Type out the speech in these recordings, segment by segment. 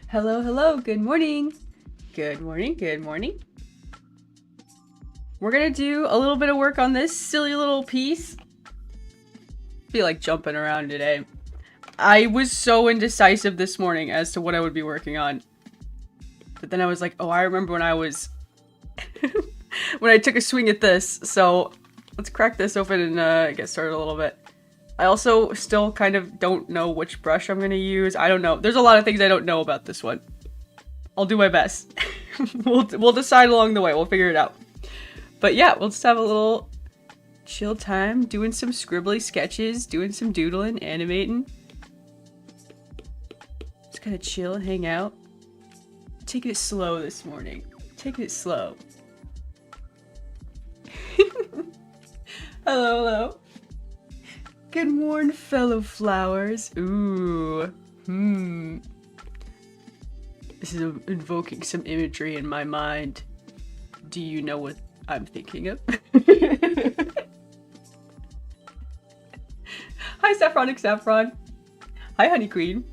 Hello, hello, good morning. Good morning, good morning. We're gonna do a little bit of work on this silly little piece. Feel like jumping around today. I was so indecisive this morning as to what I would be working on. But then I was like, oh, I remember when I was... when I took a swing at this. So let's crack this open and get started a little bit. I also still kind of don't know which brush I'm gonna use. I don't know. There's a lot of things I don't know about this one. I'll do my best. We'll decide along the way. We'll figure it out. But yeah, we'll just have a little chill time, doing some scribbly sketches, doing some doodling, animating. Just kind of chill, hang out. Taking it slow this morning. Taking it slow. Hello, hello. Good morning, fellow flowers. Ooh. This is invoking some imagery in my mind. Do you know what I'm thinking of? Hi, Saffronic Saffron. Hi, Honey Queen.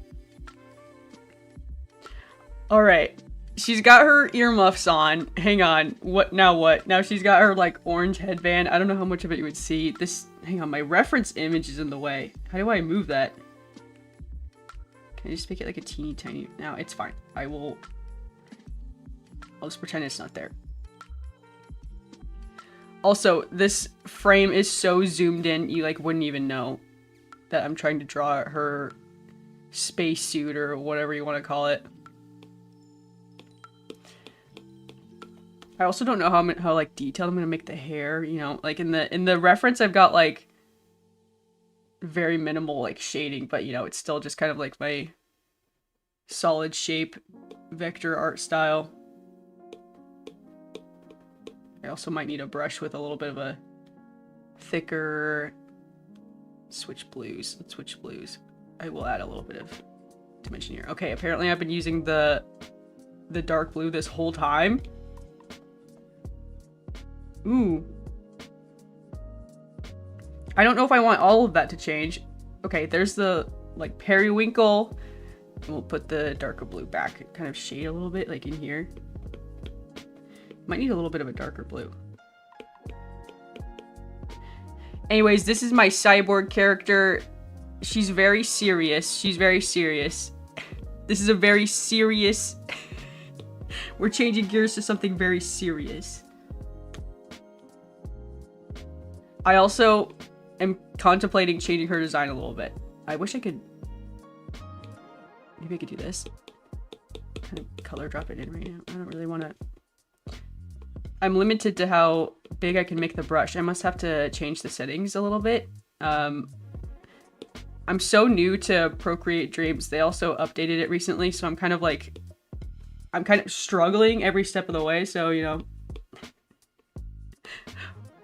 Alright. She's got her earmuffs on. Hang on. What? Now she's got her, like, orange headband. I don't know how much of it you would see. This... Hang on, my reference image is in the way. How do I move that? Can I just make it like a teeny tiny... No, it's fine. I'll just pretend it's not there. Also, this frame is so zoomed in, you like wouldn't even know that I'm trying to draw her spacesuit or whatever you want to call it. I also don't know how like detailed I'm gonna make the hair, you know, like in the reference I've got like very minimal like shading, but you know, it's still just kind of like my solid shape vector art style. I also might need a brush with a little bit of a thicker switch blues. Let's switch blues. I will add a little bit of dimension here. Okay, apparently I've been using the dark blue this whole time. Ooh. I don't know if I want all of that to change. Okay, there's the, like, periwinkle. And we'll put the darker blue back. Kind of shade a little bit, like in here. Might need a little bit of a darker blue. Anyways, this is my cyborg character. She's very serious. She's very serious. This is a very serious... We're changing gears to something very serious. I also am contemplating changing her design a little bit. I wish I could... Maybe I could do this. Kind of color drop it in right now. I don't really want to... I'm limited to how big I can make the brush. I must have to change the settings a little bit. I'm so new to Procreate Dreams. They also updated it recently, so I'm kind of like... I'm kind of struggling every step of the way, so, you know...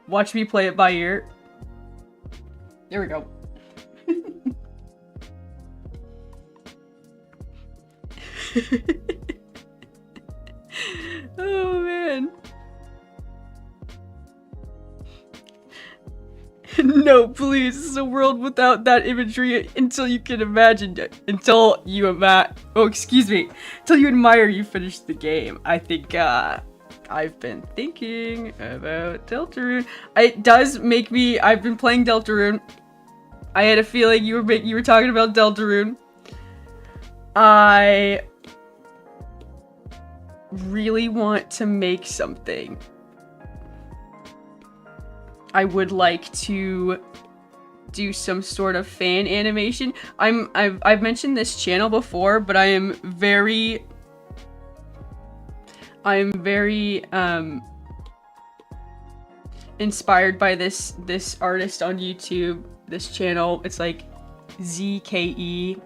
Watch me play it by ear. There we go. Oh, man. No, please. This is a world without that imagery until you can imagine it. Until you until you admire you finish the game. I think, I've been thinking about Deltarune. It does make me... I've been playing Deltarune. I had a feeling you were talking about Deltarune. I really want to make something. I would like to do some sort of fan animation. I've mentioned this channel before, but I am very inspired by this artist on YouTube, this channel. It's like ZKE.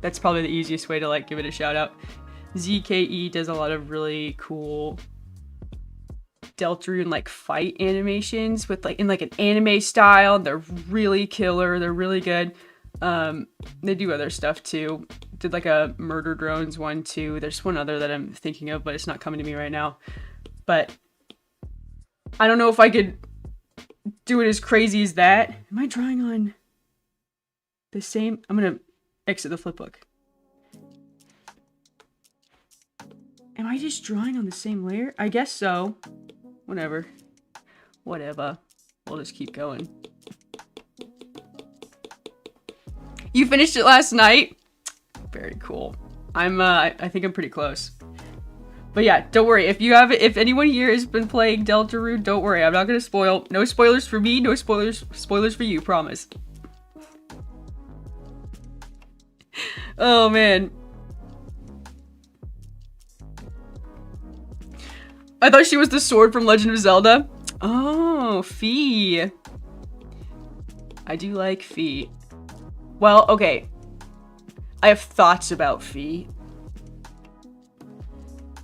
That's probably the easiest way to like give it a shout out. ZKE does a lot of really cool Deltarune like fight animations with like in like an anime style. They're really killer. They're really good. They do other stuff too. Did like a Murder Drones one too. There's one other that I'm thinking of, but it's not coming to me right now. But I don't know if I could do it as crazy as that. Am I drawing on the same? I'm gonna exit the flipbook. Am I just drawing on the same layer? I guess so. Whatever. Whatever. We'll just keep going. You finished it last night? Very cool. I think I'm pretty close. But yeah, don't worry. If anyone here has been playing Deltarune, don't worry. I'm not gonna spoil. No spoilers for me, no spoilers for you, promise. Oh man. I thought she was the sword from Legend of Zelda. Oh, Fee. I do like Fee. Well, okay. I have thoughts about Fee.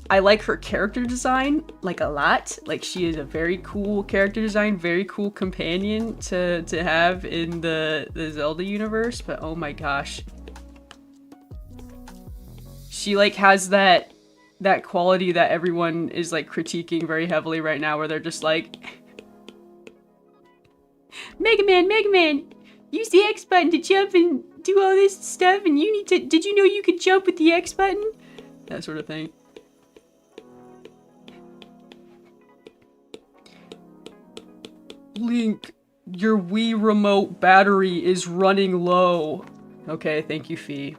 I like her character design, like, a lot. Like, she is a very cool character design, very cool companion to have in the Zelda universe, but oh my gosh. She, like, has that quality that everyone is like critiquing very heavily right now, where they're just like, Mega Man, use the X button to jump and do all this stuff, and you need to, did you know you could jump with the X button? That sort of thing. Link, your Wii remote battery is running low. Okay, thank you, Fee.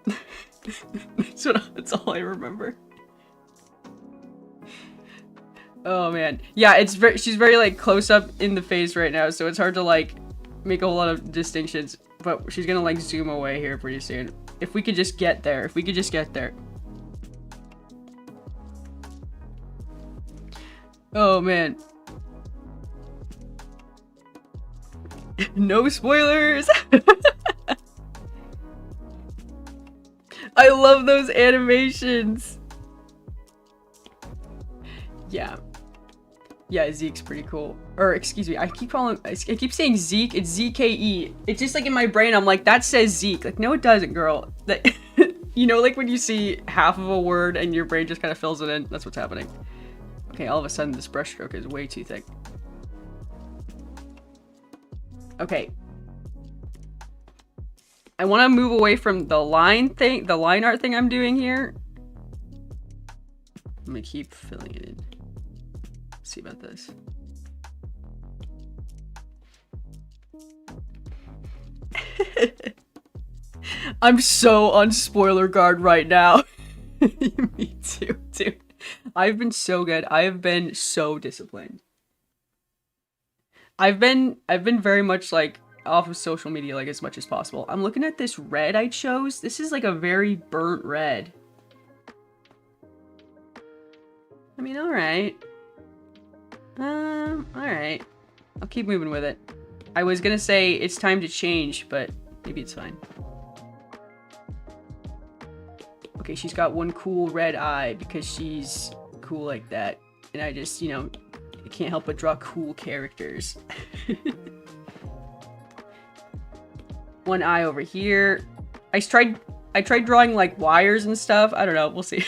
That's all I remember. Oh man, yeah, she's very like close up in the face right now, so it's hard to like make a whole lot of distinctions. But she's gonna like zoom away here pretty soon. If we could just get there, Oh man. No spoilers. I love those animations. Yeah. Yeah, Zeke's pretty cool. Or, excuse me, I keep saying Zeke, it's ZKE. It's just like in my brain, I'm like, that says Zeke. Like, no it doesn't, girl. That, you know, like when you see half of a word and your brain just kind of fills it in? That's what's happening. Okay, all of a sudden this brushstroke is way too thick. Okay. I want to move away from the line art thing I'm doing here. I'm gonna keep filling it in. Let's see about this. I'm so on spoiler guard right now. Me too, dude. I've been so good. I have been so disciplined. I've been very much like off of social media like as much as possible. I'm looking at this red I chose. This is like a very burnt red. I mean, alright. Alright. I'll keep moving with it. I was gonna say it's time to change, but maybe it's fine. Okay, she's got one cool red eye because she's cool like that. And I just, you know, I can't help but draw cool characters. One eye over here. I tried drawing like wires and stuff. I don't know. We'll see.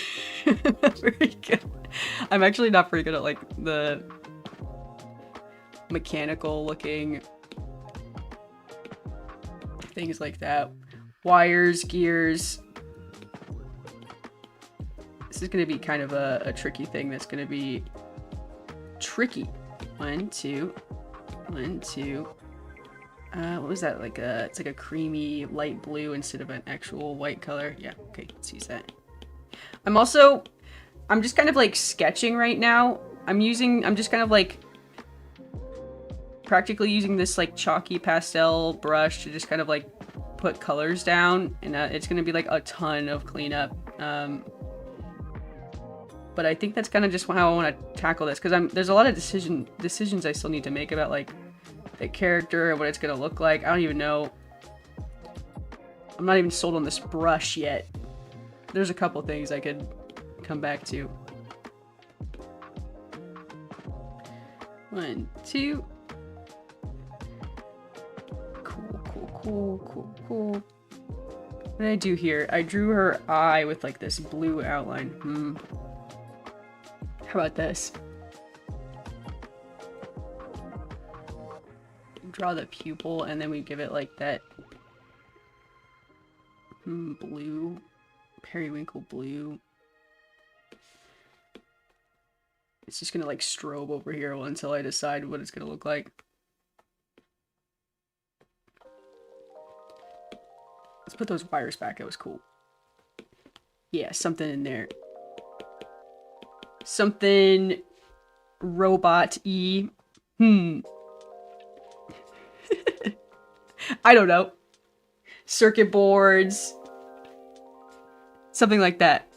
Not very good. I'm actually not very good at like the mechanical looking things like that. Wires, gears. This is going to be kind of a tricky thing that's going to be tricky. 1, 2, 1, 2. What was that? It's like a creamy light blue instead of an actual white color. Yeah, okay, let's use that. I'm just kind of like sketching right now. I'm just kind of like practically using this like chalky pastel brush to just kind of like put colors down, and it's gonna be like a ton of cleanup. But I think that's kind of just how I want to tackle this, because there's a lot of decisions I still need to make about like the character and what it's gonna look like. I don't even know. I'm not even sold on this brush yet. There's a couple things I could come back to. 1, 2. Cool. What did I do here? I drew her eye with like this blue outline. How about this? Draw the pupil and then we give it like that blue, periwinkle blue. It's just gonna like strobe over here until I decide what it's gonna look like. Let's put those wires back. That was cool. Yeah, something in there. Something robot-y. I don't know. Circuit boards. Something like that.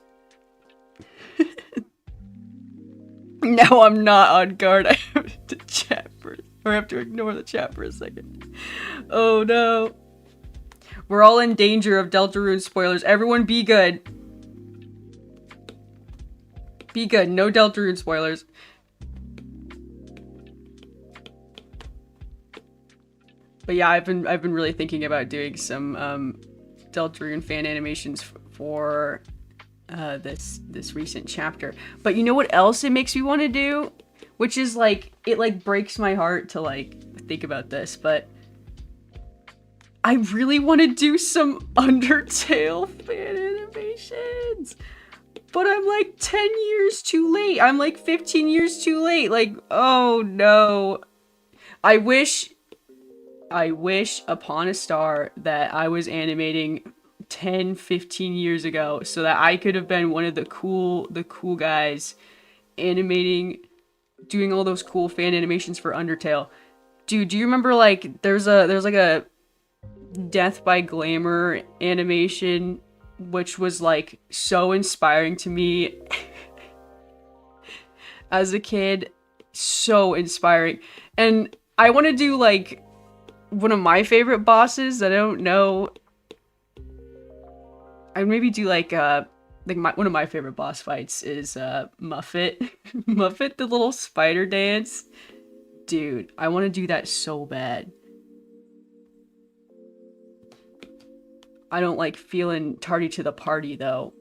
Now I'm not on guard. I have to chat or I have to ignore the chat for a second. Oh no. We're all in danger of Deltarune spoilers. Everyone be good. Be good. No Deltarune spoilers. But yeah, I've been really thinking about doing some Deltarune fan animations for this recent chapter. But you know what else it makes me want to do? Which is like, it like breaks my heart to like think about this, but I really want to do some Undertale fan animations. But I'm like 10 years too late. I'm like 15 years too late. Like, oh no. I wish upon a star that I was animating 10, 15 years ago so that I could have been one of the cool guys animating, doing all those cool fan animations for Undertale. Dude, do you remember like there's like a Death by Glamour animation which was like so inspiring to me as a kid, so inspiring. And I want to do like one of my favorite bosses that I don't know. I'd maybe do like one of my favorite boss fights is Muffet. Muffet, the little spider dance. Dude, I want to do that so bad. I don't like feeling tardy to the party though.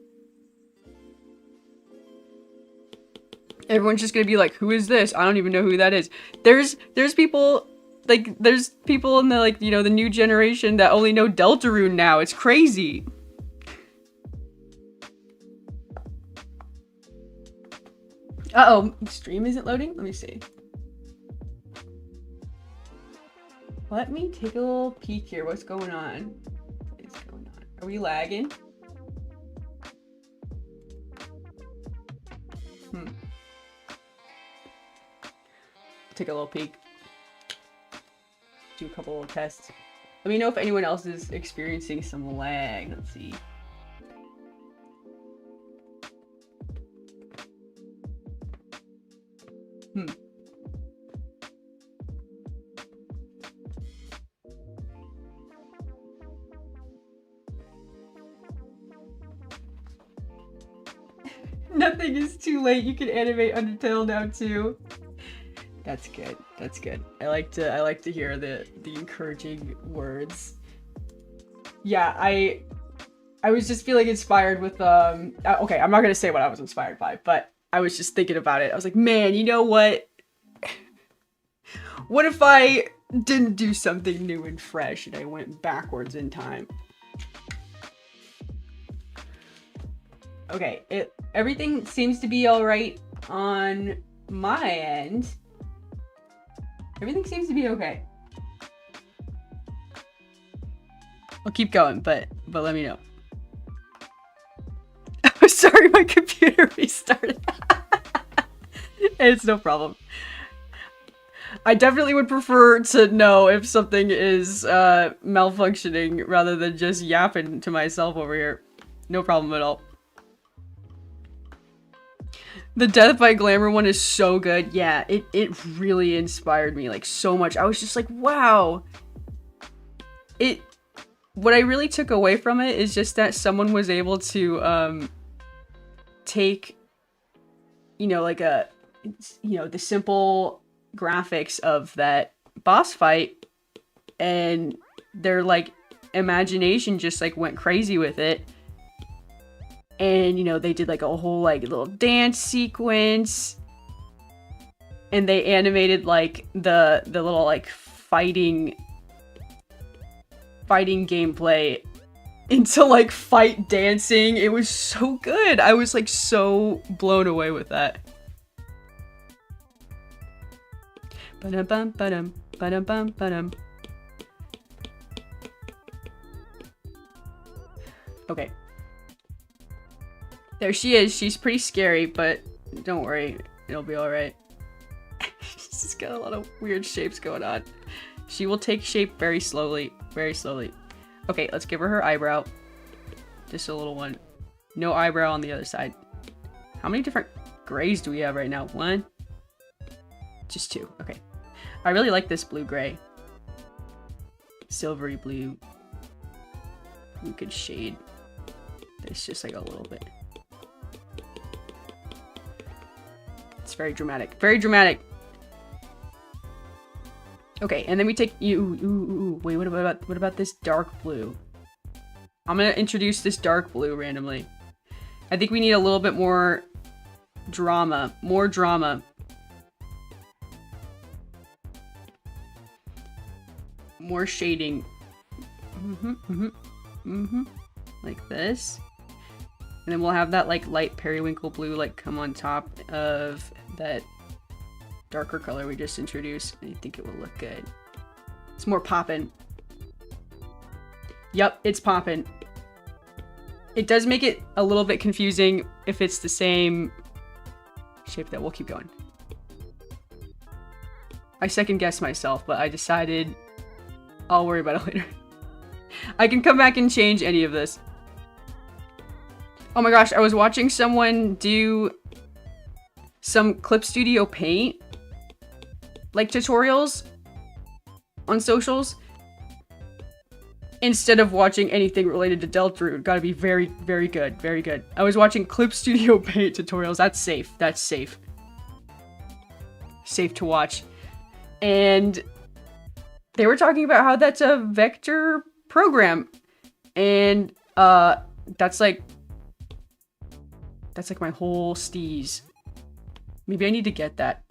Everyone's just gonna be like, who is this? I don't even know who that is. There's people like, there's people in the like, you know, the new generation that only know Deltarune now. It's crazy. Uh-oh, stream isn't loading? Let me see. Let me take a little peek here. What's going on? What is going on? Are we lagging? Take a little peek. Do a couple little tests. Let me know if anyone else is experiencing some lag. Let's see. Nothing is too late. You can animate Undertale now too. That's good. That's good. I like to hear the encouraging words. Yeah, I was just feeling inspired with okay, I'm not gonna say what I was inspired by, but I was just thinking about it. I was like, man, you know what? What if I didn't do something new and fresh and I went backwards in time. Okay, everything seems to be all right on my end. Everything seems to be okay. I'll keep going, but let me know. Oh, sorry, my computer restarted. It's no problem. I definitely would prefer to know if something is malfunctioning rather than just yapping to myself over here. No problem at all. The Death by Glamour one is so good. Yeah, it really inspired me like so much. I was just like, wow. What I really took away from it is just that someone was able to take, you know, like the simple graphics of that boss fight and their like imagination just like went crazy with it. And, you know, they did like a whole like little dance sequence. And they animated like the little like fighting gameplay into like fight dancing. It was so good. I was like so blown away with that. Ba-dum, ba-dum, ba-dum, ba-dum. Okay. There she is. She's pretty scary, but don't worry. It'll be alright. She's got a lot of weird shapes going on. She will take shape very slowly. Very slowly. Okay, let's give her eyebrow. Just a little one. No eyebrow on the other side. How many different grays do we have right now? One? Just two. Okay. I really like this blue-gray. Silvery blue. We could shade this just like a little bit. It's very dramatic. Very dramatic. Okay, and then we take you. Wait, what about this dark blue? I'm gonna introduce this dark blue randomly. I think we need a little bit more drama. More drama. More shading. Like this. And then we'll have that like light periwinkle blue like come on top of that darker color we just introduced. I think it will look good. It's more poppin'. Yep, it's poppin'. It does make it a little bit confusing if it's the same shape. That we'll keep going. I second guessed myself, but I decided I'll worry about it later. I can come back and change any of this. Oh my gosh, I was watching someone do some Clip Studio Paint like tutorials on socials instead of watching anything related to Deltarune. Gotta be very, very good. Very good. I was watching Clip Studio Paint tutorials. That's safe. That's safe. Safe to watch. And they were talking about how that's a vector program. And that's like my whole steez. Maybe I need to get that.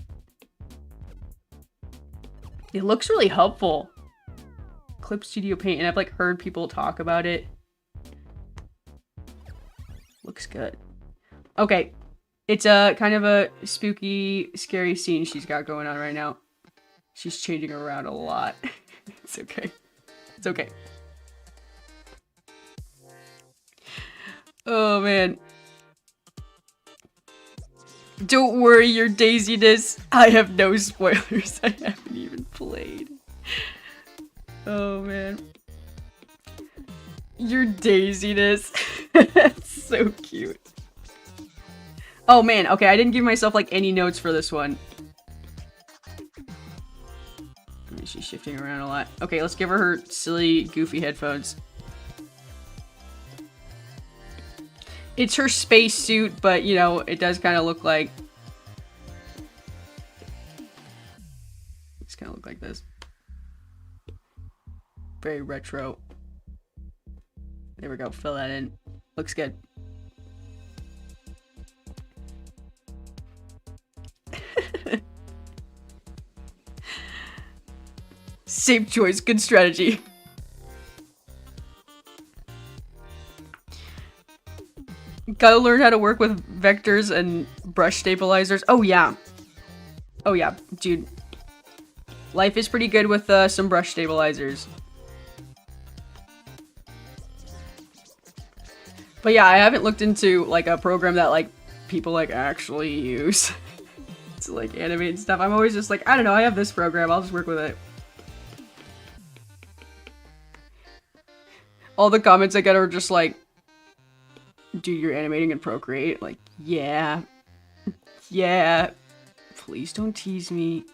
It looks really helpful. Clip Studio Paint, and I've like heard people talk about it. Looks good. Okay. It's a kind of a spooky, scary scene she's got going on right now. She's changing around a lot. It's okay. It's okay. Oh man. Don't worry, your daisiness. I have no spoilers. I haven't even played. Oh man. Your daisiness. That's so cute. Oh man, okay, I didn't give myself like any notes for this one. She's shifting around a lot. Okay, let's give her silly, goofy headphones. It's her space suit, but you know, it does kind of look like... It's kind of look like this. Very retro. There we go, fill that in. Looks good. Safe choice. Good strategy. Gotta learn how to work with vectors and brush stabilizers. Oh, yeah. Oh, yeah, dude. Life is pretty good with some brush stabilizers. But yeah, I haven't looked into, like, a program that, like, people, like, actually use to, like, animate and stuff. I'm always just like, I don't know, I have this program, I'll just work with it. All the comments I get are just like, dude, you're animating in Procreate? Like, yeah. Yeah. Please don't tease me.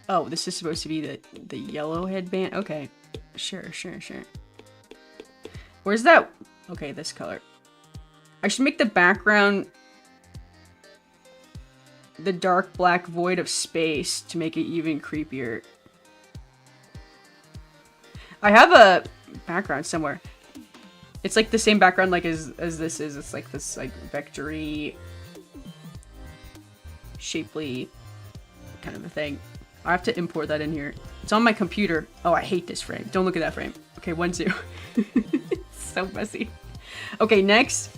Oh, this is supposed to be the yellow headband? Okay. Sure. Where's that? Okay, this color. I should make the background the dark black void of space to make it even creepier. I have a background somewhere. It's like the same background like as this is. It's like this like vectory, shapely kind of a thing. I have to import that in here. It's on my computer. Oh, I hate this frame. Don't look at that frame. Okay, 1, 2. It's so messy. Okay, next.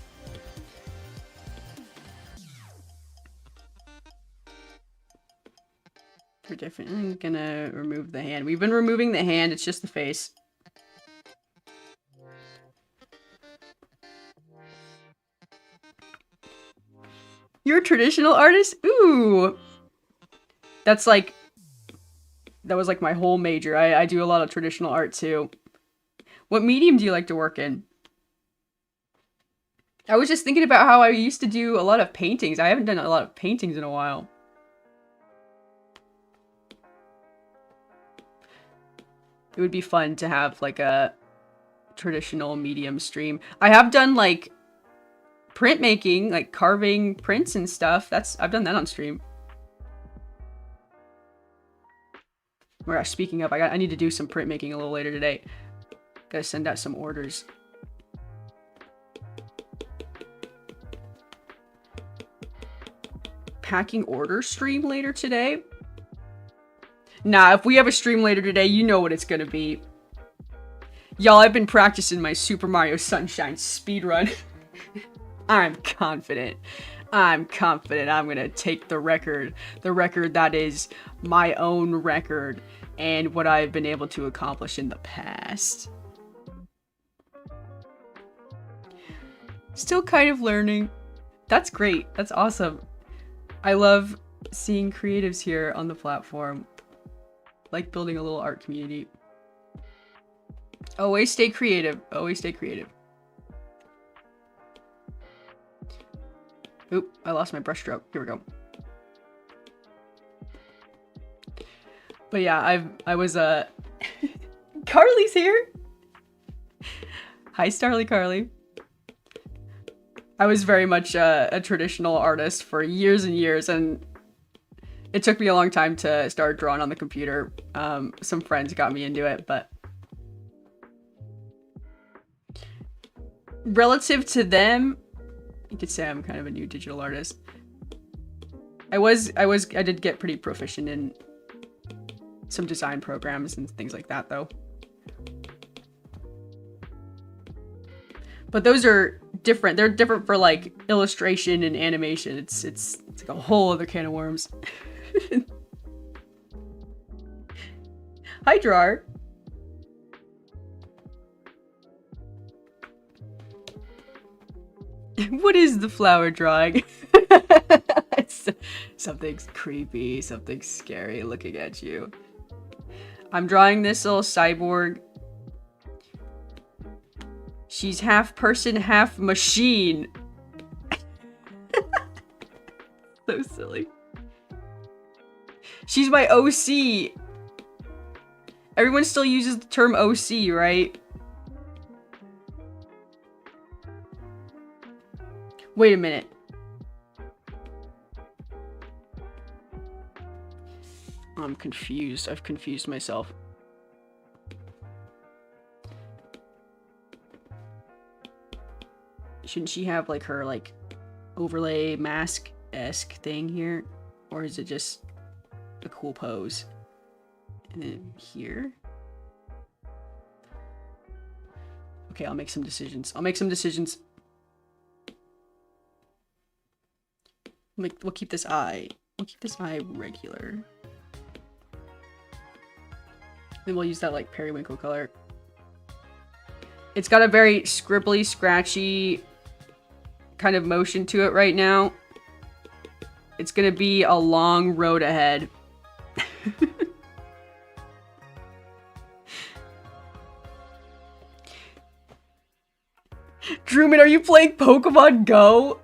We're definitely gonna remove the hand. We've been removing the hand. It's just the face. You're a traditional artist? Ooh. That's like... That was like my whole major. I do a lot of traditional art too. What medium do you like to work in? I was just thinking about how I used to do a lot of paintings. I haven't done a lot of paintings in a while. It would be fun to have like a traditional medium stream. I have done like printmaking, like carving prints and stuff. I've done that on stream. Oh gosh, speaking of, I need to do some printmaking a little later today. Gotta send out some orders. Packing order stream later today? Nah, if we have a stream later today, you know what it's gonna be. Y'all, I've been practicing my Super Mario Sunshine speedrun. I'm confident. I'm gonna take the record that is my own record, and what I've been able to accomplish in the past. Still kind of learning. That's great. That's awesome. I love seeing creatives here on the platform. Like building a little art community. Always stay creative. Always stay creative. Oop, I lost my brush stroke. Here we go. But yeah, I was Carly's here. Hi, Starly Carly. I was very much a traditional artist for years and years, and it took me a long time to start drawing on the computer. Some friends got me into it, but relative to them, you could say I'm kind of a new digital artist. I did get pretty proficient in some design programs and things like that, though. But those are different. They're different for like illustration and animation. It's like a whole other can of worms. Hi, Drar. What is the flower drawing? Something's creepy, something scary looking at you. I'm drawing this little cyborg. She's half person, half machine. So silly. She's my OC. Everyone still uses the term OC, right? Wait a minute. I'm confused. I've confused myself. Shouldn't she have like her like overlay mask-esque thing here? Or is it just a cool pose? And then here. Okay, I'll make some decisions. We'll keep this eye. We'll keep this eye regular. Then we'll use that like periwinkle color. It's got a very scribbly, scratchy kind of motion to it right now. It's gonna be a long road ahead. Drewman, are you playing Pokemon Go?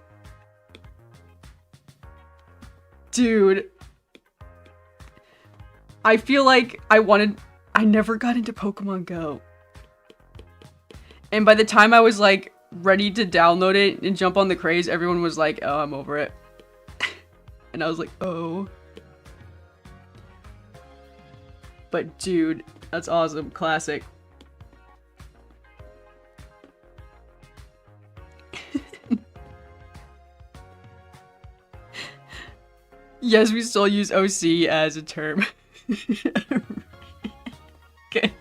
Dude. I feel like I never got into Pokemon Go. And by the time I was like ready to download it and jump on the craze, everyone was like, oh, I'm over it. And I was like, oh. But dude, that's awesome. Classic. Yes, we still use OC as a term. Okay.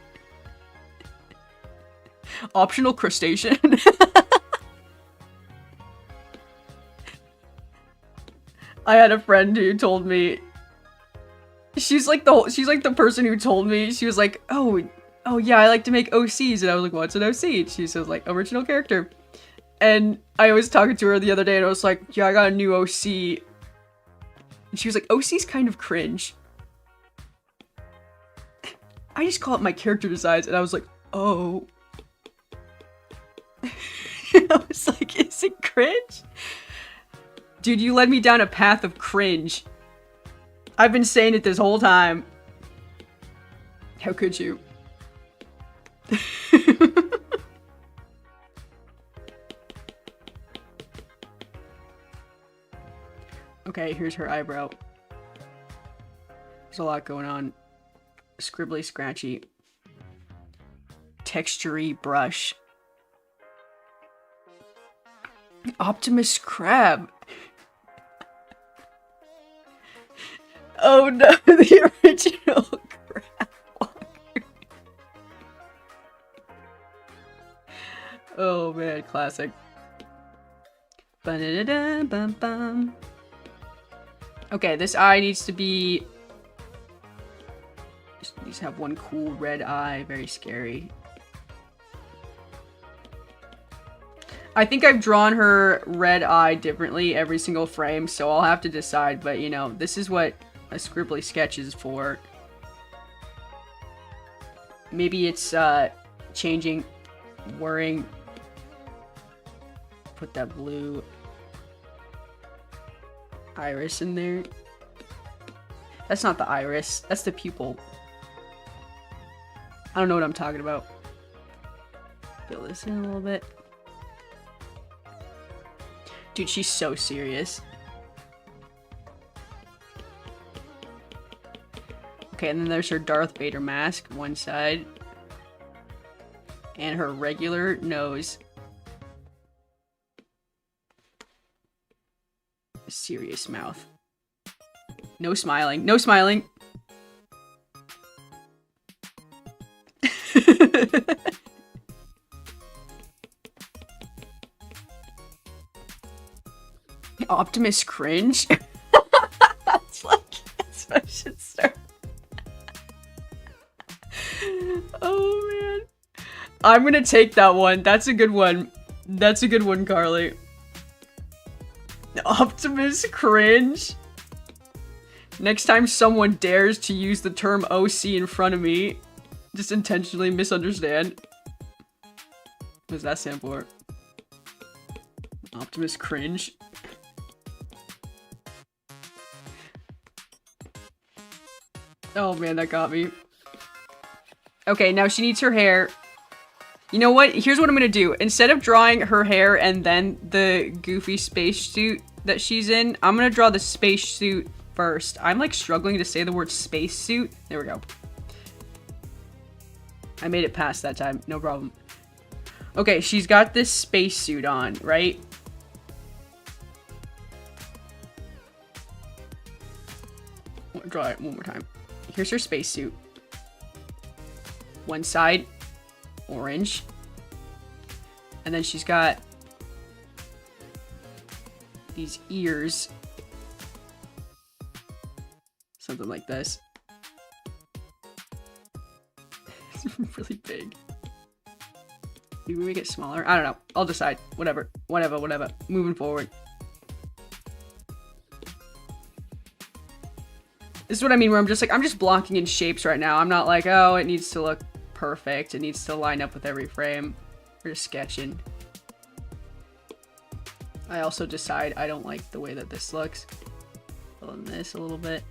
Optional crustacean. I had a friend who told me, she's like the person who told me, she was like, oh yeah, I like to make OCs. And I was like, what's an OC? And she says like original character. And I was talking to her the other day and I was like, yeah, I got a new OC. And she was like, OC's kind of cringe. I just call it my character designs. And I was like, oh. I was like, is it cringe? Dude, you led me down a path of cringe. I've been saying it this whole time. How could you? Okay, here's her eyebrow. There's a lot going on. Scribbly, scratchy. Textury brush. Optimus Crab. Oh no, the original Crab Walker. Oh man, classic. Ba-da-da-da-bum-bum. Okay, this eye needs to be... Just needs to have one cool red eye. Very scary. I think I've drawn her red eye differently every single frame, so I'll have to decide. But, you know, this is what a scribbly sketch is for. Maybe it's changing, whirring. Put that blue iris in there. That's not the iris. That's the pupil. I don't know what I'm talking about. Fill this in a little bit. Dude, she's so serious. Okay, and then there's her Darth Vader mask, one side. And her regular nose. Serious mouth. No smiling. No smiling. Optimus cringe? That's how I should start. Oh man. I'm gonna take that one. That's a good one. That's a good one, Carly. Optimus cringe? Next time someone dares to use the term OC in front of me, just intentionally misunderstand. What does that stand for? Optimus cringe? Oh man, that got me. Okay, now she needs her hair. You know what? Here's what I'm gonna do. Instead of drawing her hair and then the goofy spacesuit that she's in, I'm gonna draw the spacesuit first. I'm like struggling to say the word spacesuit. There we go. I made it past that time. No problem. Okay, she's got this spacesuit on, right? Draw it one more time. Here's her spacesuit. One side, orange. And then she's got these ears. Something like this. It's really big. Maybe we make it smaller? I don't know. I'll decide. Whatever. Whatever. Moving forward. This is what I mean, where I'm just blocking in shapes right now. I'm not like, oh, it needs to look perfect. It needs to line up with every frame. We're just sketching. I also decide I don't like the way that this looks. Fill in this a little bit.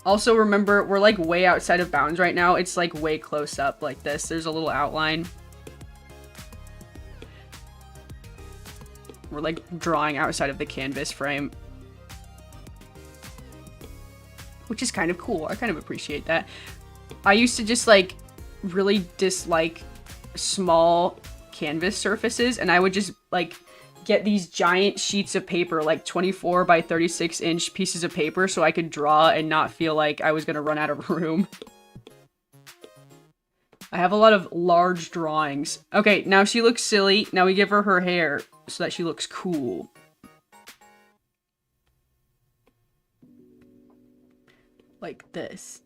Also, remember, we're like way outside of bounds right now. It's like way close up like this. There's a little outline. We're like drawing outside of the canvas frame. Which is kind of cool. I kind of appreciate that. I used to just like really dislike small canvas surfaces, and I would just like get these giant sheets of paper, like 24 by 36 inch pieces of paper, so I could draw and not feel like I was gonna run out of room. I have a lot of large drawings. Okay, now she looks silly. Now we give her her hair so that she looks cool. Like this.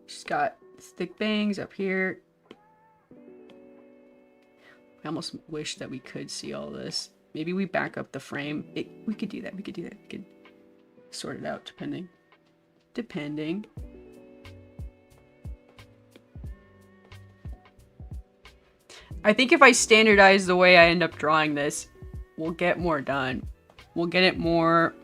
She's got thick bangs up here. I almost wish that we could see all this. Maybe we back up the frame. We could do that. We could sort it out depending. I think if I standardize the way I end up drawing this, we'll get more done. We'll get it more...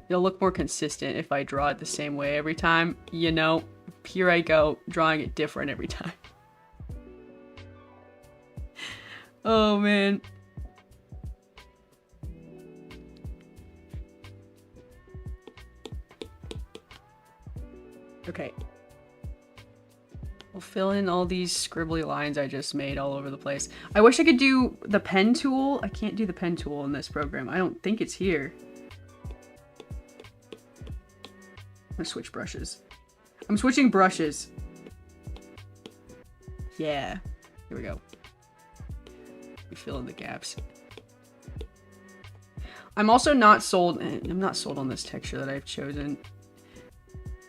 It'll look more consistent if I draw it the same way every time. You know, here I go, drawing it different every time. Oh, man. Okay. We'll fill in all these scribbly lines I just made all over the place. I wish I could do the pen tool. I can't do the pen tool in this program. I don't think it's here. I'm gonna switch brushes. I'm switching brushes. Yeah. Here we go. We fill in the gaps. I'm also not sold. I'm not sold on this texture that I've chosen.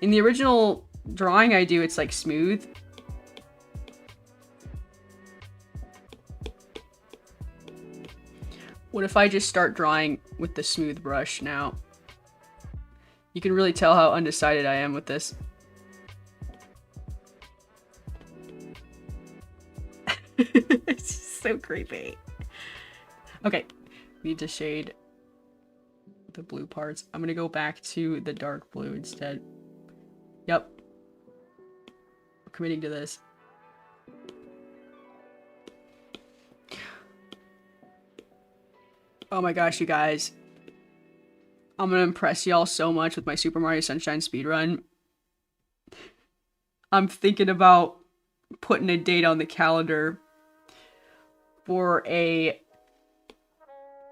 In the original drawing I do, it's like smooth. What if I just start drawing with the smooth brush now? You can really tell how undecided I am with this. It's so creepy. Okay, need to shade the blue parts. I'm gonna go back to the dark blue instead. Yep. I'm committing to this. Oh my gosh, you guys. I'm gonna impress y'all so much with my Super Mario Sunshine speedrun. I'm thinking about putting a date on the calendar for a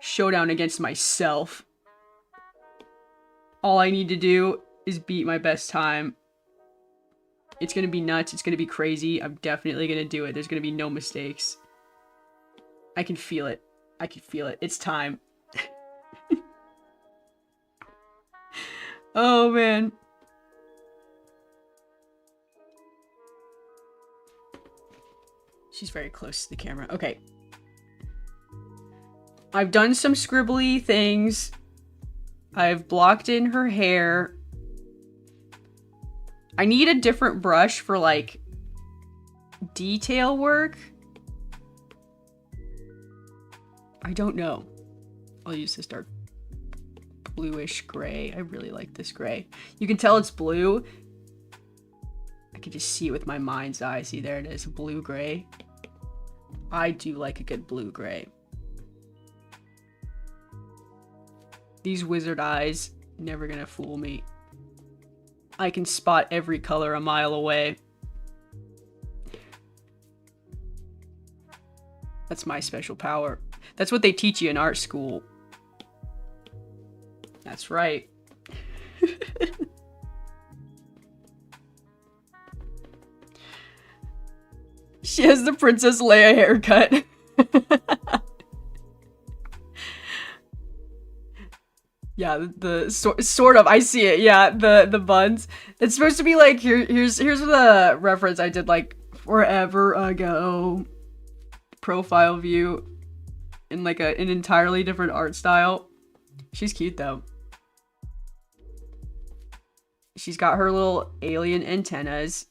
showdown against myself. All I need to do is beat my best time. It's gonna be nuts. It's gonna be crazy. I'm definitely gonna do it. There's gonna be no mistakes. I can feel it. I can feel it. It's time. Oh, man. She's very close to the camera. Okay. I've done some scribbly things. I've blocked in her hair. I need a different brush for, like, detail work. I don't know. I'll use this dark bluish gray. I really like this gray. You can tell it's blue. I can just see it with my mind's eye. See, there it is. Blue gray. I do like a good blue gray. These wizard eyes, never gonna fool me. I can spot every color a mile away. That's my special power. That's what they teach you in art school. That's right. She has the Princess Leia haircut. Yeah, the sort of. I see it. Yeah, the buns. It's supposed to be like here's the reference I did like forever ago. Profile view in like an entirely different art style. She's cute though. She's got her little alien antennas.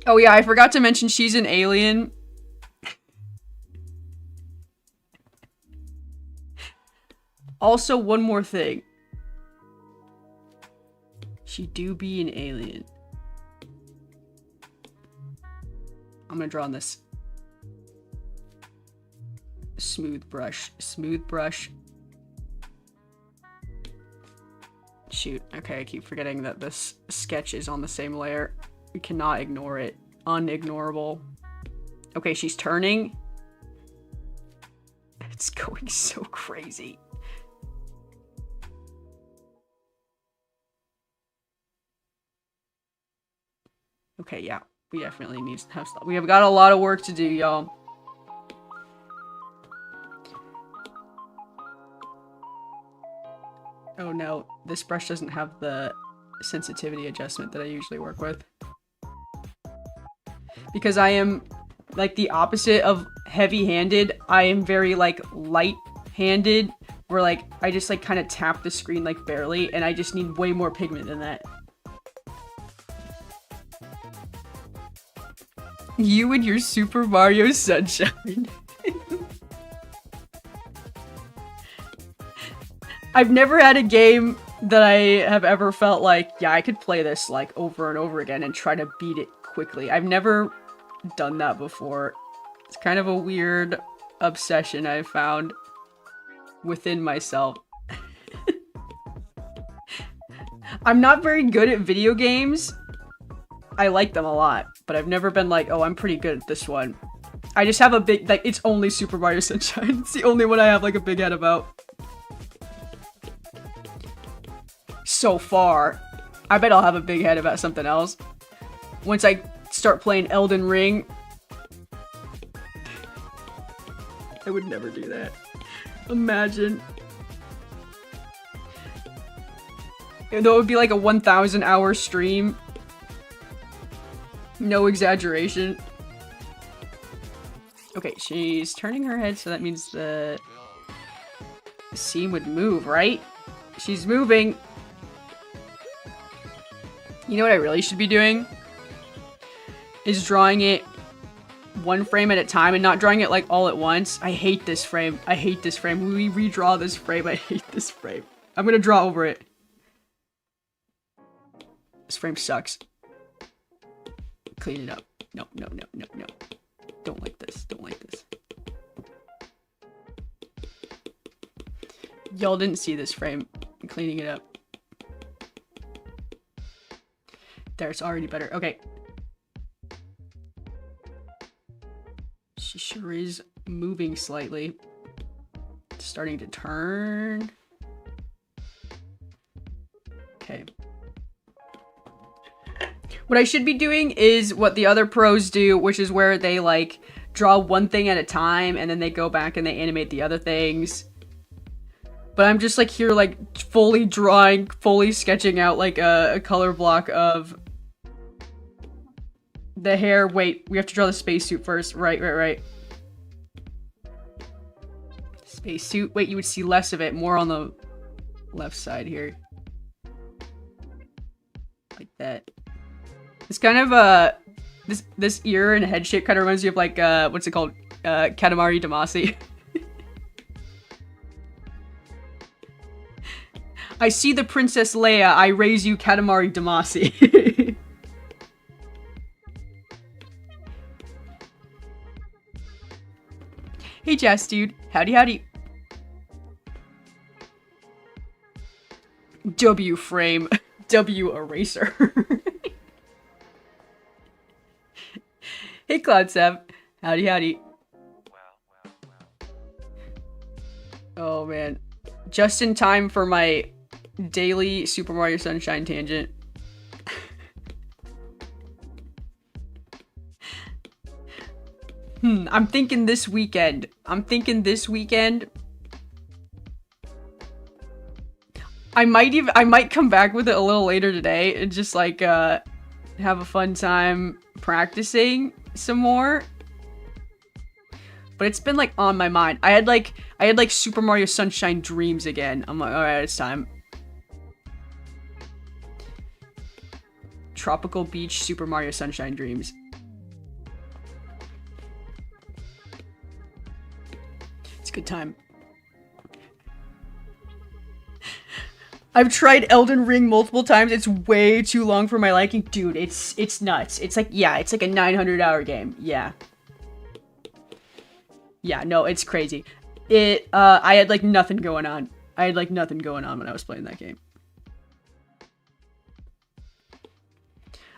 Oh yeah, I forgot to mention she's an alien. Also, one more thing. She do be an alien. I'm gonna draw on this. Smooth brush. Smooth brush. Shoot. Okay, I keep forgetting that this sketch is on the same layer. We cannot ignore it. Unignorable. Okay, she's turning. It's going so crazy. Okay, yeah. We definitely need to have stuff. We have got a lot of work to do, y'all. Oh no, this brush doesn't have the sensitivity adjustment that I usually work with. Because I am like the opposite of heavy-handed. I am very like light-handed, where like I just like kind of tap the screen like barely, and I just need way more pigment than that. You and your Super Mario Sunshine. I've never had a game that I have ever felt like, yeah, I could play this like over and over again and try to beat it quickly. I've never done that before. It's kind of a weird obsession I've found within myself. I'm not very good at video games. I like them a lot, but I've never been like, oh, I'm pretty good at this one. I just have a big, like, it's only Super Mario Sunshine. It's the only one I have, like, a big head about. So far. I bet I'll have a big head about something else. Once I start playing Elden Ring. I would never do that. Imagine. Though it would be like a 1,000 hour stream. No exaggeration. Okay, she's turning her head, so that means the scene would move, right? She's moving. You know what I really should be doing? Is drawing it one frame at a time and not drawing it like all at once. I hate this frame. I hate this frame. When we redraw this frame, I hate this frame. I'm gonna draw over it. This frame sucks. Clean it up. No, no, no, no, no. Don't like this. Don't like this. Y'all didn't see this frame. I'm cleaning it up. There, it's already better. Okay. She sure is moving slightly. It's starting to turn. Okay. What I should be doing is what the other pros do, which is where they like draw one thing at a time and then they go back and they animate the other things. But I'm just like here like fully drawing, fully sketching out like a color block of the hair. Wait, we have to draw the spacesuit first. Right. Spacesuit. Wait, you would see less of it, more on the left side here. Like that. It's kind of this ear and head shape kind of reminds you of like what's it called? Katamari Damacy. I see the Princess Leia, I raise you Katamari Damacy. Hey Jazz dude, howdy. W frame, W eraser. Hey Cloud Sev, howdy. Oh man. Just in time for my daily Super Mario Sunshine tangent. I'm thinking this weekend. I might come back with it a little later today and just like have a fun time practicing some more. But it's been like on my mind. I had like Super Mario Sunshine dreams again. I'm like, all right, it's time. Tropical Beach Super Mario Sunshine dreams. It's a good time. I've tried Elden Ring multiple times. It's way too long for my liking. Dude, it's nuts. It's like, yeah, it's like a 900-hour game. Yeah. Yeah, no, it's crazy. I had like nothing going on. I had like nothing going on when I was playing that game.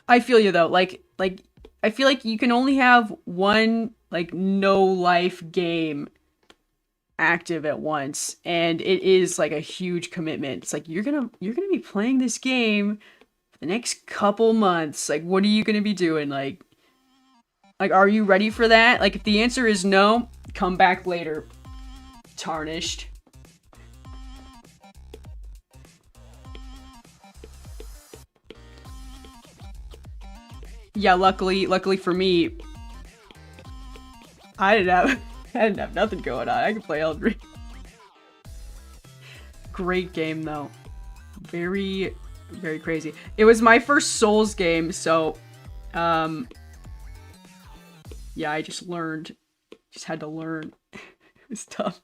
I feel you though. Like I feel like you can only have one like no life game active at once, and it is like a huge commitment. It's like you're gonna be playing this game for the next couple months. Like, what are you gonna be doing? Like are you ready for that? Like, if the answer is no, come back later. Tarnished. Yeah, luckily for me, I didn't have nothing going on. I could play Elden Ring. Great game though. Very, very crazy. It was my first Souls game, so yeah, I just had to learn. It was tough.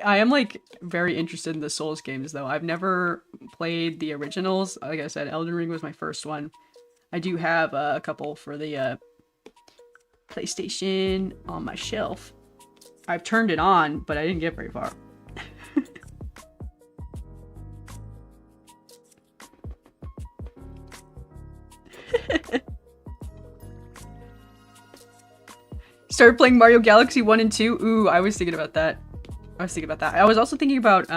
I am like very interested in the Souls games though. I've never played the originals. Like I said, Elden Ring was my first one. I do have a couple for the PlayStation on my shelf. I've turned it on, but I didn't get very far. Started playing Mario Galaxy 1 and 2. Ooh, I was thinking about that. I was also thinking about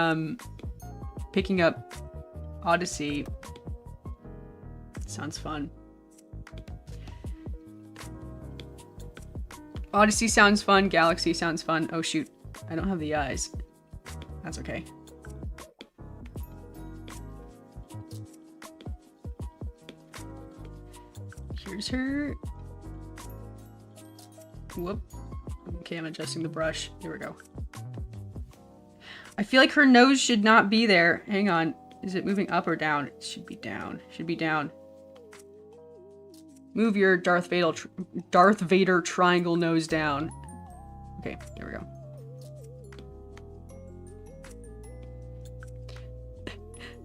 picking up Odyssey. Sounds fun. Odyssey sounds fun. Galaxy sounds fun. Oh shoot, I don't have the eyes. That's okay. Here's her. Whoop. Okay, I'm adjusting the brush. Here we go. I feel like her nose should not be there. Hang on. Is it moving up or down? It should be down. Should be down. Move your Darth Vader triangle nose down. Okay, there we go.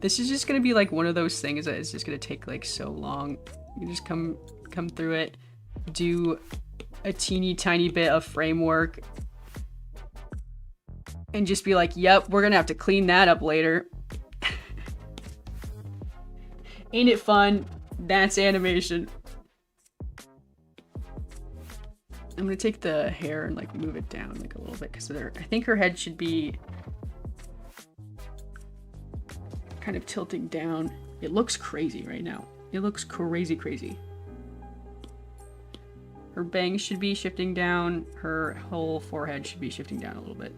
This is just gonna be like one of those things that is just gonna take like so long. You just come through it, do a teeny tiny bit of framework, and just be like, yep, we're gonna have to clean that up later. Ain't it fun? That's animation. I'm gonna take the hair and like move it down like a little bit because I think her head should be kind of tilting down. It looks crazy right now. It looks crazy. Her bangs should be shifting down. Her whole forehead should be shifting down a little bit.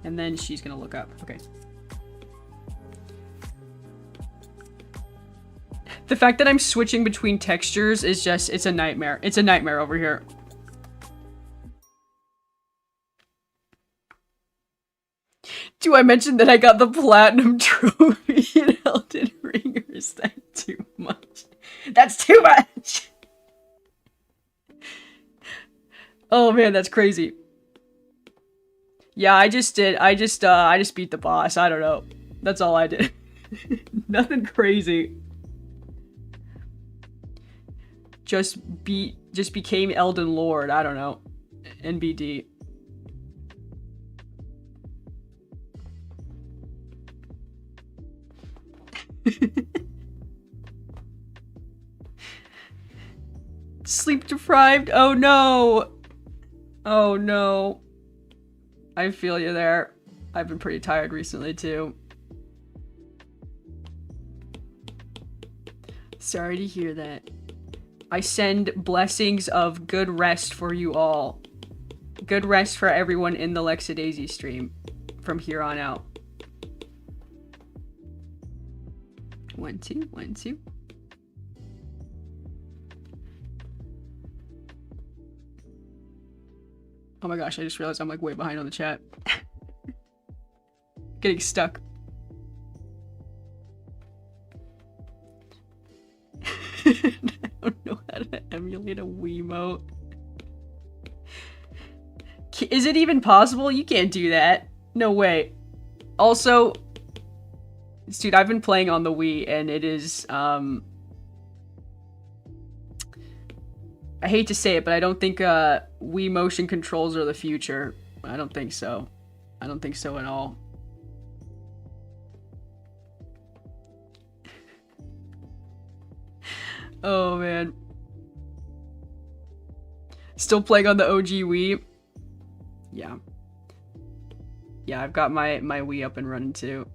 And then she's gonna look up. Okay. The fact that I'm switching between textures is just, it's a nightmare. It's a nightmare over here. Do I mention that I got the platinum trophy in Elden Ring, or is that too much? That's too much! Oh man, that's crazy. Yeah, I just beat the boss. I don't know. That's all I did. Nothing crazy. Just became Elden Lord. I don't know. NBD. Sleep deprived. Oh no. Oh no. I feel you there. I've been pretty tired recently too. Sorry to hear that. I send blessings of good rest for you all. Good rest for everyone in the Lexadaisy stream from here on out. 1, 2, 1, 2. Oh my gosh, I just realized I'm like way behind on the chat. Getting stuck. I don't know how to emulate a Wiimote. Is it even possible? You can't do that. No way. Also, dude, I've been playing on the Wii and it is, I hate to say it, but I don't think Wii motion controls are the future. I don't think so. I don't think so at all. Oh man. Still playing on the OG Wii? Yeah. Yeah, I've got my Wii up and running too.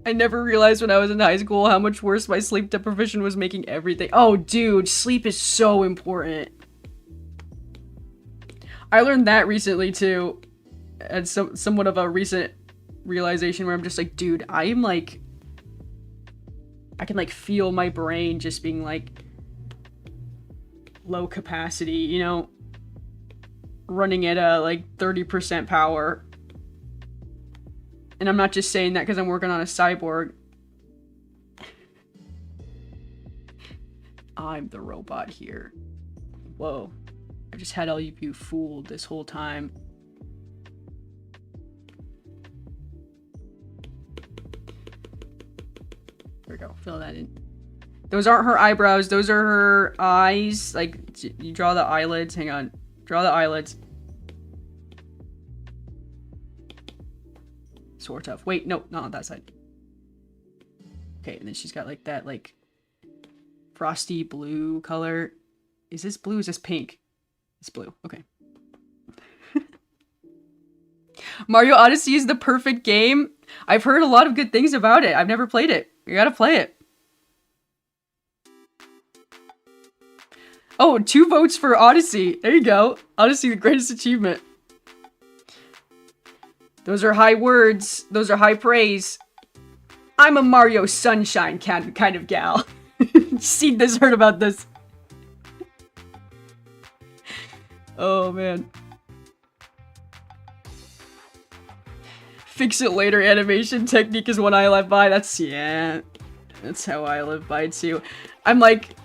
I never realized when I was in high school how much worse my sleep deprivation was making everything. Oh, dude, sleep is so important. I learned that recently too. And somewhat of a recent realization where I'm just like, dude, I'm like, I can like feel my brain just being like low capacity, you know, running at a like 30% power. And I'm not just saying that because I'm working on a cyborg. I'm the robot here. Whoa. I just had all of you fooled this whole time. There we go. Fill that in. Those aren't her eyebrows. Those are her eyes. Like, you draw the eyelids. Hang on. Draw the eyelids. Sort of. Wait, no, not on that side. Okay, and then she's got like that, like, frosty blue color. Is this blue? Is this pink? It's blue. Okay. Mario Odyssey is the perfect game. I've heard a lot of good things about it. I've never played it. You gotta play it. Oh, 2 votes for Odyssey. There you go. Odyssey, the greatest achievement. Those are high words. Those are high praise. I'm a Mario Sunshine kind of gal. Seen this, heard about this. Oh, man. Fix it later animation technique is what I live by. That's, yeah. That's how I live by too. I'm like,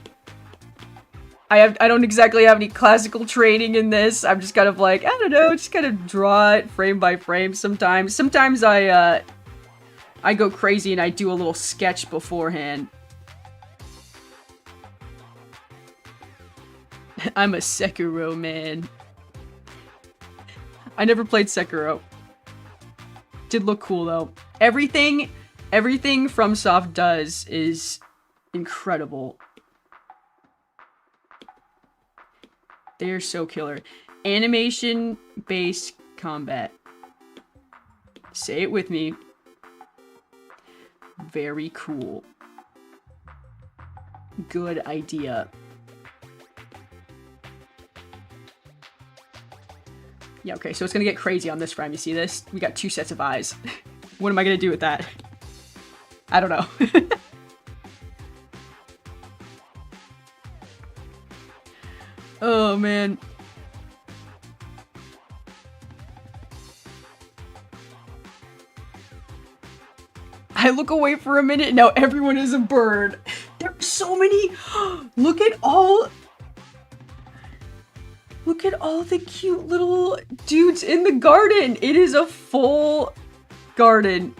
I don't exactly have any classical training in this. I'm just kind of like, I don't know, just kind of draw it frame by frame sometimes. Sometimes I go crazy and I do a little sketch beforehand. I'm a Sekiro man. I never played Sekiro. Did look cool though. Everything FromSoft does is incredible. They're so killer. Animation-based combat. Say it with me. Very cool. Good idea. Yeah, okay, so it's gonna get crazy on this frame. You see this? We got 2 sets of eyes. What am I gonna do with that? I don't know. Oh, man. I look away for a minute, now everyone is a bird. There are so many. Look at all the cute little dudes in the garden. It is a full garden.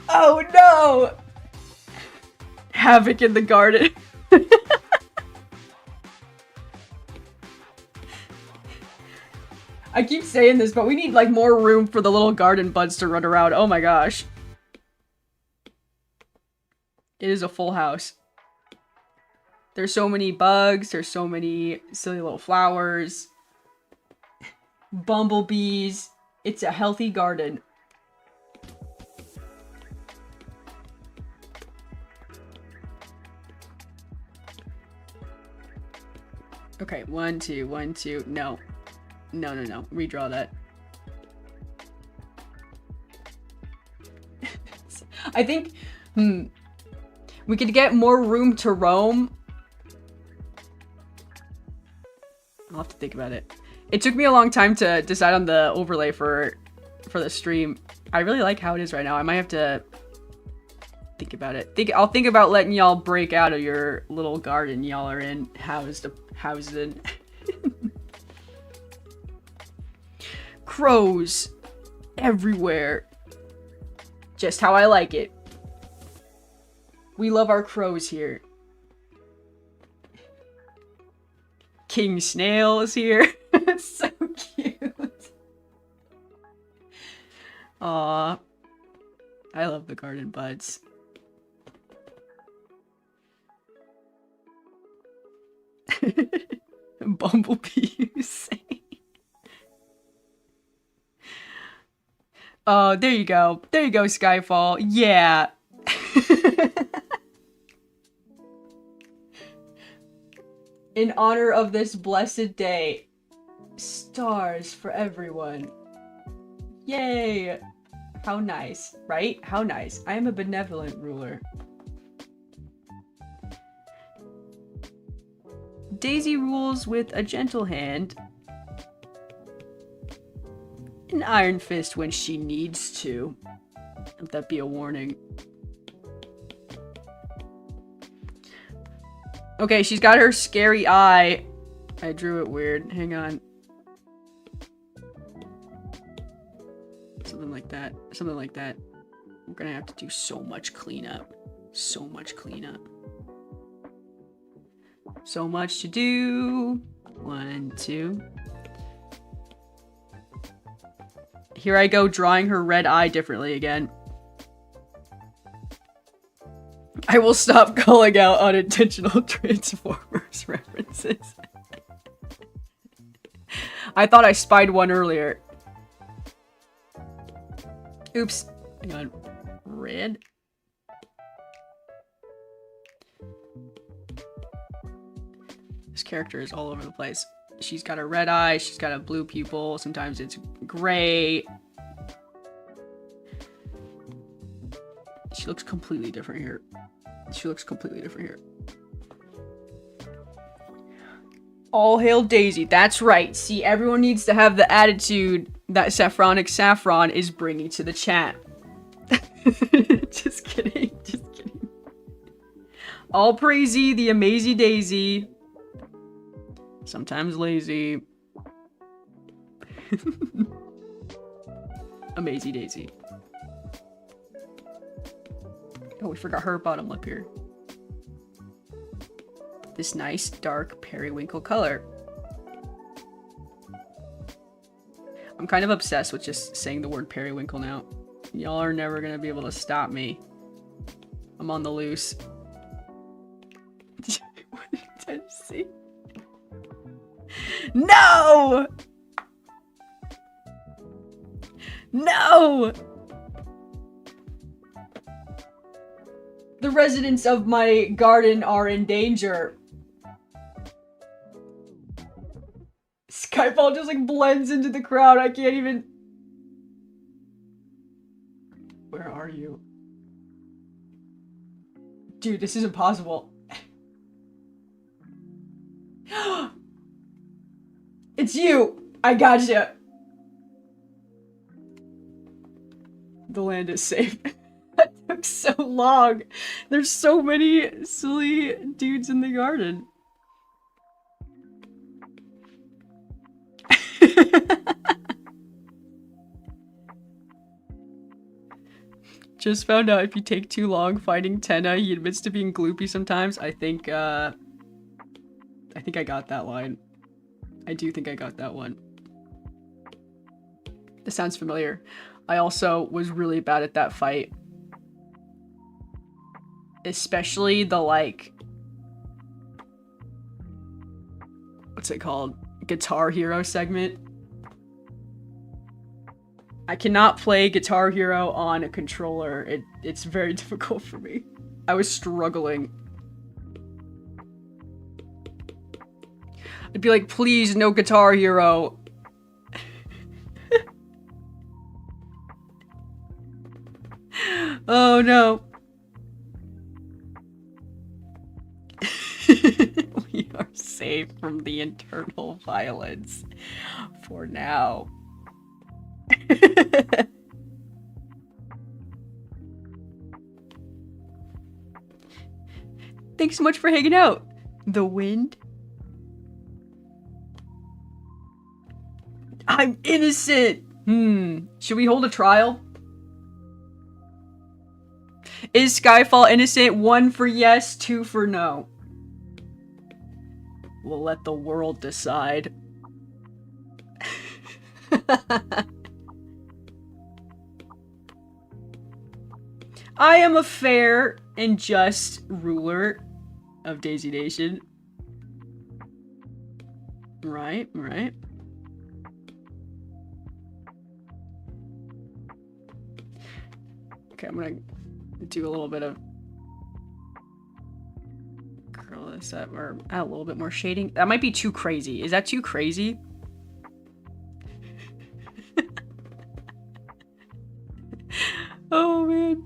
Oh no! Havoc in the garden. I keep saying this, but we need like more room for the little garden buds to run around. Oh my gosh. It is a full house. There's so many bugs. There's so many silly little flowers. Bumblebees. It's a healthy garden. Okay, 1, 2, 1, 2. No. No, no, no. Redraw that. I think, we could get more room to roam. I'll have to think about it. It took me a long time to decide on the overlay for the stream. I really like how it is right now. I might have to think about it. I'll think about letting y'all break out of your little garden y'all are in, housed in. Crows everywhere. Just how I like it. We love our crows here. King Snail is here. So cute. Aw. I love the garden buds. Bumblebees. Oh, there you go. There you go, Skyfall. Yeah. In honor of this blessed day, stars for everyone. Yay! How nice, right? How nice. I am a benevolent ruler. Daisy rules with a gentle hand. An iron fist when she needs to. Let that be a warning. Okay, she's got her scary eye. I drew it weird. Hang on. Something like that. Something like that. We're gonna have to do so much cleanup. So much cleanup. So much to do. 1, 2. Here I go drawing her red eye differently again. I will stop calling out unintentional Transformers references. I thought I spied one earlier. Oops. Hang on. Red? This character is all over the place. She's got a red eye, she's got a blue pupil, sometimes it's gray. She looks completely different here. She looks completely different here. All hail Daisy. That's right. See, everyone needs to have the attitude that Saffronic Saffron is bringing to the chat. Just kidding. Just kidding. All praisey, the amazing Daisy. Sometimes lazy. Amazing Daisy. Oh, we forgot her bottom lip here. This nice dark periwinkle color. I'm kind of obsessed with just saying the word periwinkle now. Y'all are never gonna be able to stop me. I'm on the loose. What did I see? No! No! The residents of my garden are in danger. Skyfall just like blends into the crowd. I can't even... Where are you? Dude, this is impossible. It's you! I gotcha! The land is safe. That took so long. There's so many silly dudes in the garden. Just found out if you take too long fighting Tenna, he admits to being gloopy sometimes. I think I got that line. I do think I got that one. This sounds familiar. I also was really bad at that fight. Especially the, like... What's it called? Guitar Hero segment. I cannot play Guitar Hero on a controller. It's very difficult for me. I was struggling. I'd be like, please, no Guitar Hero. Oh no. We are safe from the internal violence. For now. Thanks so much for hanging out. The wind? I'm innocent! Should we hold a trial? Is Skyfall innocent? 1 for yes, 2 for no. We'll let the world decide. I am a fair and just ruler of Daisy Nation. Right, right. Okay, I'm gonna do a little bit of curl this up, or add a little bit more shading. That might be too crazy. Is that too crazy? Oh man.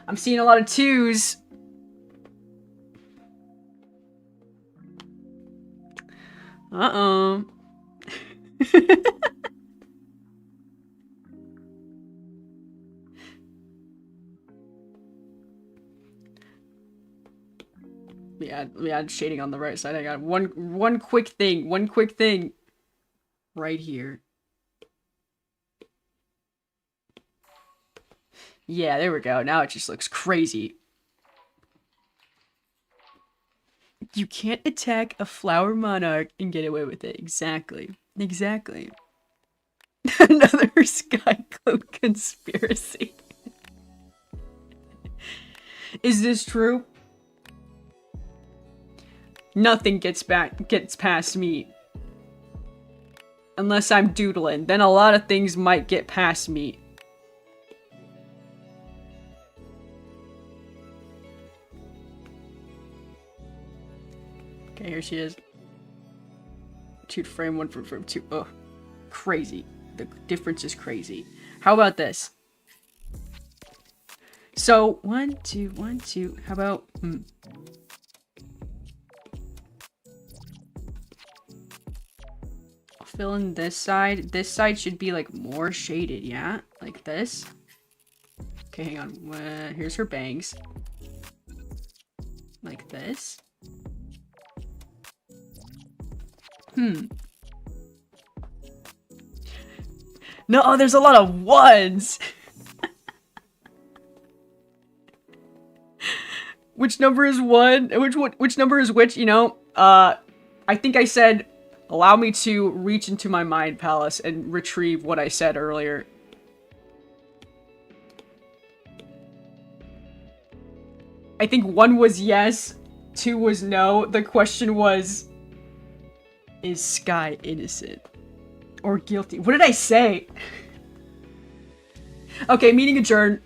I'm seeing a lot of 2s. Uh-oh. Let me add shading on the right side. I got one quick thing right here. Yeah, there we go. Now it just looks crazy. You can't attack a flower monarch and get away with it. Exactly. Exactly. Another Skycloak conspiracy. Is this true? Nothing gets past me. Unless I'm doodling. Then a lot of things might get past me. Okay, here she is. 2 frame, 1 frame, 2. Ugh. Crazy. The difference is crazy. How about this? So, 1, 2, 1, 2. How about... I'll fill in this side. This side should be, like, more shaded, yeah? Like this. Okay, hang on. Here's her bangs. Like this. No, there's a lot of 1s! Which number is 1? Which number is which, you know? I think I said, allow me to reach into my mind palace and retrieve what I said earlier. I think 1 was yes, 2 was no. The question was... Is Sky innocent? Or guilty? What did I say? Okay, meeting adjourned.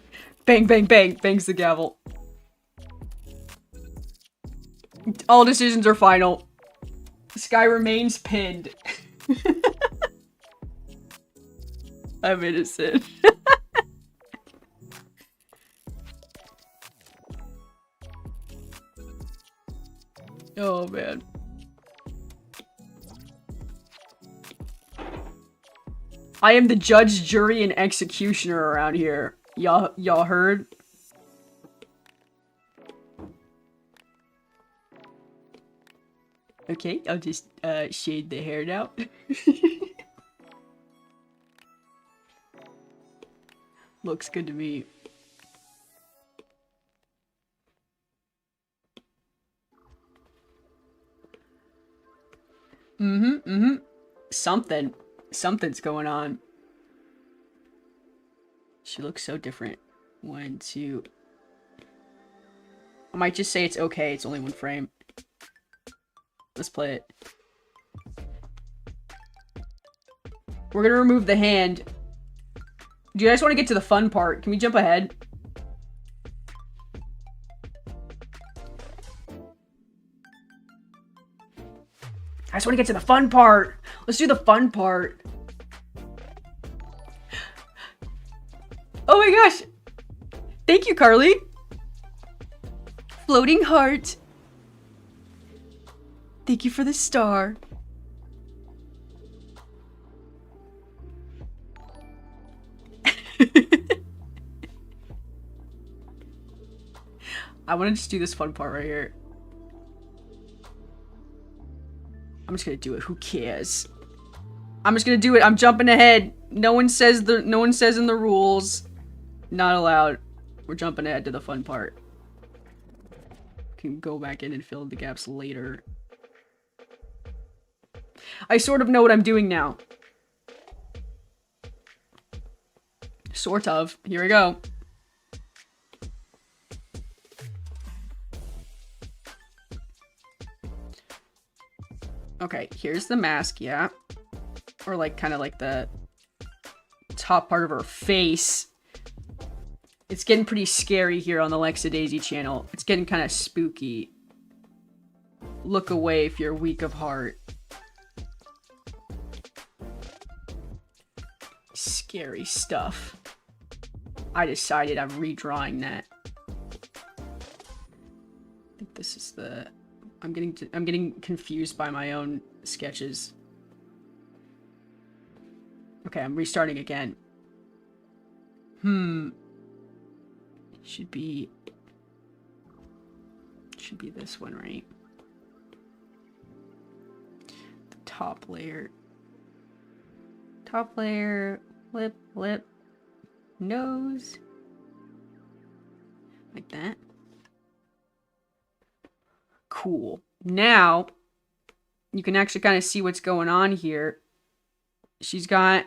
Bang, bang, bang. Bangs the gavel. All decisions are final. Sky remains pinned. I'm innocent. Oh, man. I am the judge, jury, and executioner around here. Y'all heard? Okay, I'll just shade the hair now. Looks good to me. Something's going on. She looks so different. 1, 2. I might just say it's okay. It's only 1 frame. Let's play it. We're gonna remove the hand. Do you guys want to get to the fun part? Can we jump ahead? I just want to get to the fun part. Let's do the fun part. Oh my gosh. Thank you, Carly. Floating heart. Thank you for the star. I want to just do this fun part right here. I'm just gonna do it. Who cares? I'm just gonna do it. I'm jumping ahead. No one says in the rules. Not allowed. We're jumping ahead to the fun part. Can go back in and fill the gaps later. I sort of know what I'm doing now. Sort of. Here we go. Okay, here's the mask, yeah. Or like kind of like the top part of her face. It's getting pretty scary here on the Lexa Daisy channel. It's getting kind of spooky. Look away if you're weak of heart. Scary stuff. I decided I'm redrawing that. I think this is the... I'm getting confused by my own sketches. Okay, I'm restarting again. Should be this one, right? The top layer. Top layer, lip, nose. Like that. Cool. Now, you can actually kind of see what's going on here. She's got...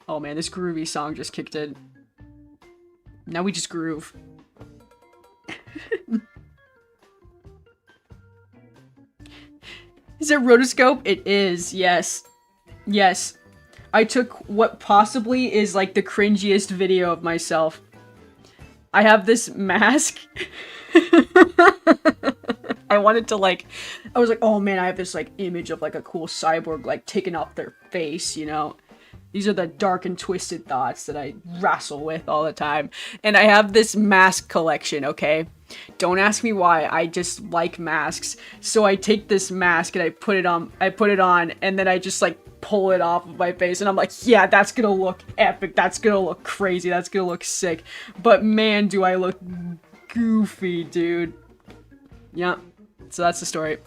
Oh man, this groovy song just kicked in. Now we just groove. Is it rotoscope? It is, yes. Yes. I took what possibly is like the cringiest video of myself. I have this mask. I wanted to like, I was like, oh man, I have this like image of like a cool cyborg like taking off their face, you know? These are the dark and twisted thoughts that I wrestle with all the time. And I have this mask collection, okay? Don't ask me why, I just like masks. So I take this mask and I put it on, and then I just like pull it off of my face and I'm like, yeah, that's gonna look epic, that's gonna look crazy, that's gonna look sick. But man, do I look goofy, dude. Yeah, so that's the story.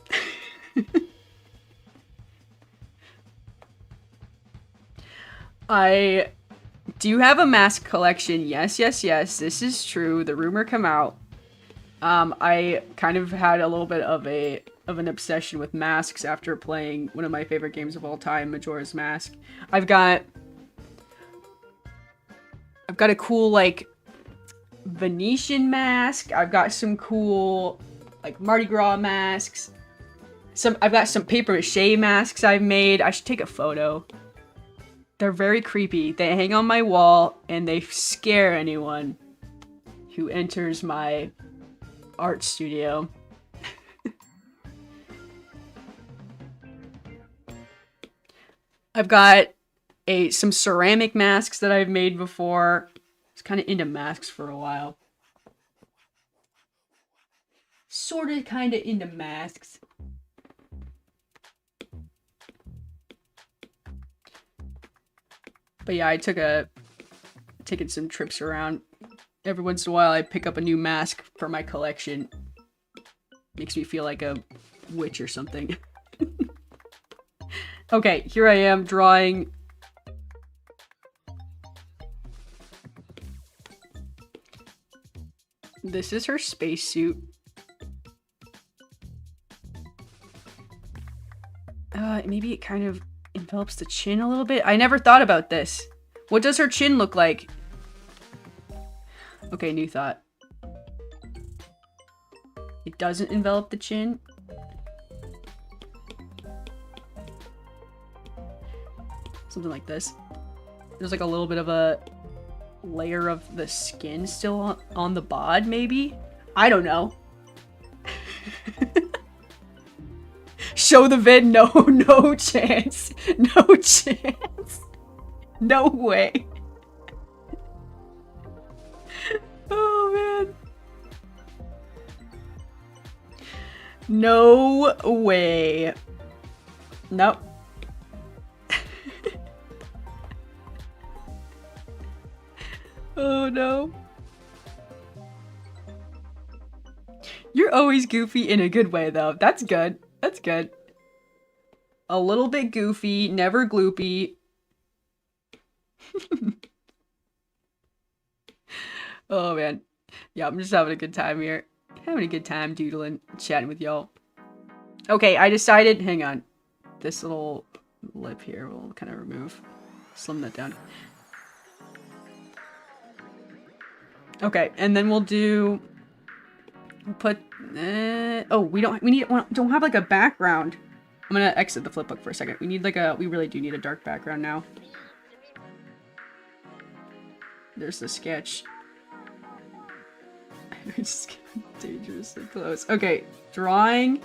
I do have a mask collection. Yes, yes, yes. This is true. The rumor come out. I kind of had a little bit of an obsession with masks after playing one of my favorite games of all time, Majora's Mask. I've got a cool like Venetian mask. I've got some cool like Mardi Gras masks. I've got some paper mache masks I've made. I should take a photo. They're very creepy. They hang on my wall and they scare anyone who enters my art studio. I've got some ceramic masks that I've made before. I was kind of into masks for a while. Sorta kinda into masks. But yeah, I taken some trips around. Every once in a while I pick up a new mask for my collection. Makes me feel like a witch or something. Okay, here I am drawing. This is her spacesuit. Maybe it kind of envelops the chin a little bit. I never thought about this. What does her chin look like? Okay, new thought. It doesn't envelop the chin. Something like this. There's like a little bit of a layer of the skin still on the bod, maybe? I don't know. Show the vid? No, no chance. No chance. No way. Oh, man. No way. Nope. Oh, no. You're always goofy in a good way, though. That's good. That's good. A little bit goofy, never gloopy. Oh, man. Yeah, I'm just having a good time here. Having a good time doodling, chatting with y'all. Okay, I decided... Hang on. This little lip here we'll kind of remove. Slim that down. Okay, and then we'll do... We'll put... oh, we don't have like a background. I'm gonna exit the flipbook for a second. We need like a... We really do need a dark background now. There's the sketch. It's dangerously close. Okay, drawing.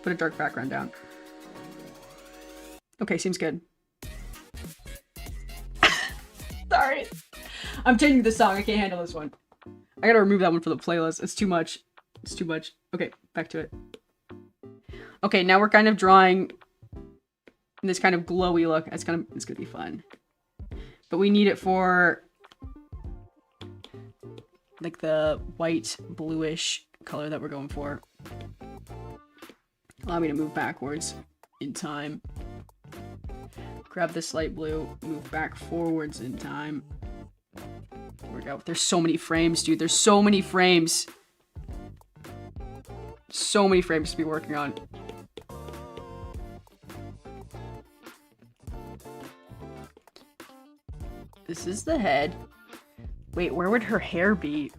Put a dark background down. Okay, seems good. Sorry. I'm changing the song. I can't handle this one. I gotta remove that one for the playlist. It's too much. It's too much. Okay, back to it. Okay, now we're kind of drawing this kind of glowy look. It's gonna be fun. But we need it for like the white bluish color that we're going for. Allow me to move backwards in time. Grab this light blue, move back forwards in time. There we go. There's so many frames, dude. There's so many frames. So many frames to be working on. This is the head. Wait, where would her hair be?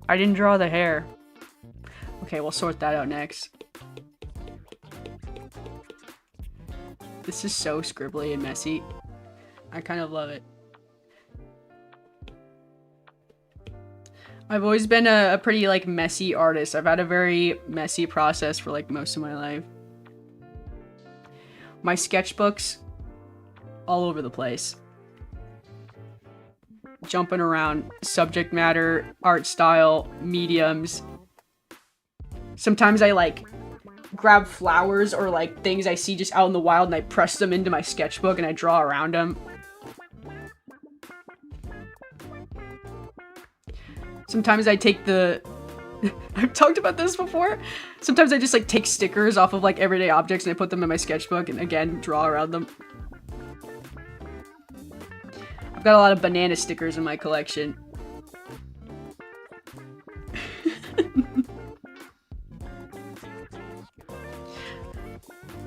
I didn't draw the hair. Okay, we'll sort that out next. This is so scribbly and messy. I kind of love it. I've always been a pretty, like, messy artist. I've had a very messy process for, like, most of my life. My sketchbooks, all over the place. Jumping around, subject matter, art style, mediums. Sometimes I, like, grab flowers or, like, things I see just out in the wild and I press them into my sketchbook and I draw around them. Sometimes I take the... I've talked about this before. Sometimes I just, like, take stickers off of, like, everyday objects and I put them in my sketchbook and, again, draw around them. I've got a lot of banana stickers in my collection.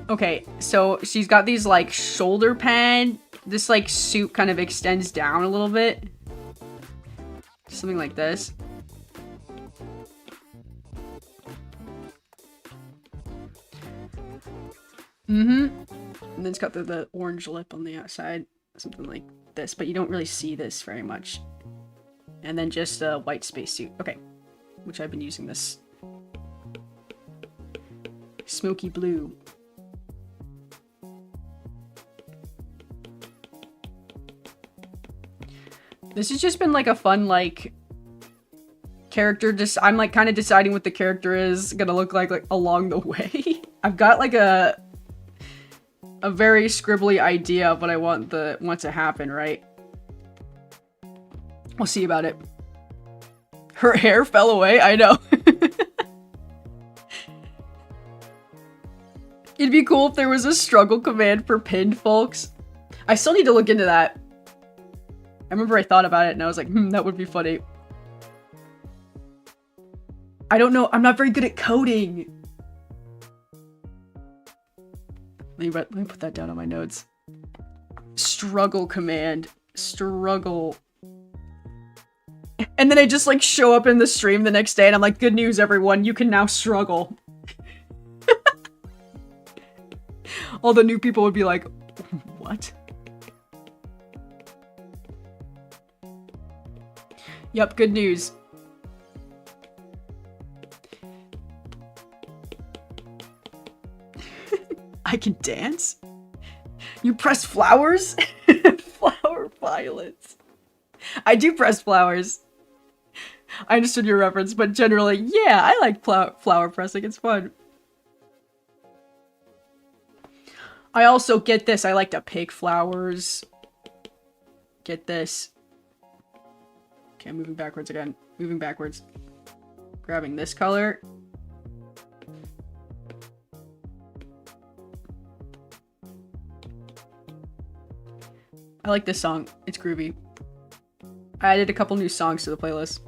Okay, so she's got these, like, shoulder pad. This, like, suit kind of extends down a little bit. Something like this. And then it's got the orange lip on the outside. Something like this, but you don't really see this very much. And then just a white spacesuit. Okay. Which I've been using this. Smoky blue. This has just been like a fun, like, character. I'm like kind of deciding what the character is gonna look like along the way. I've got like a very scribbly idea of what I want to happen, right? We'll see about it. Her hair fell away, I know. It'd be cool if there was a struggle command for pinned folks. I still need to look into that. I remember I thought about it and I was like, that would be funny. I don't know. I'm not very good at coding. Let me put that down on my notes. Struggle command. Struggle. And then I just like show up in the stream the next day and I'm like, good news everyone, you can now struggle. All the new people would be like, what? Yep, good news. I can dance? You press flowers? Flower violets. I do press flowers. I understood your reference, but generally, yeah, I like flower pressing. It's fun. I also get this. I like to pick flowers. Get this. Okay, I'm moving backwards again. Moving backwards. Grabbing this color. I like this song. It's groovy. I added a couple new songs to the playlist.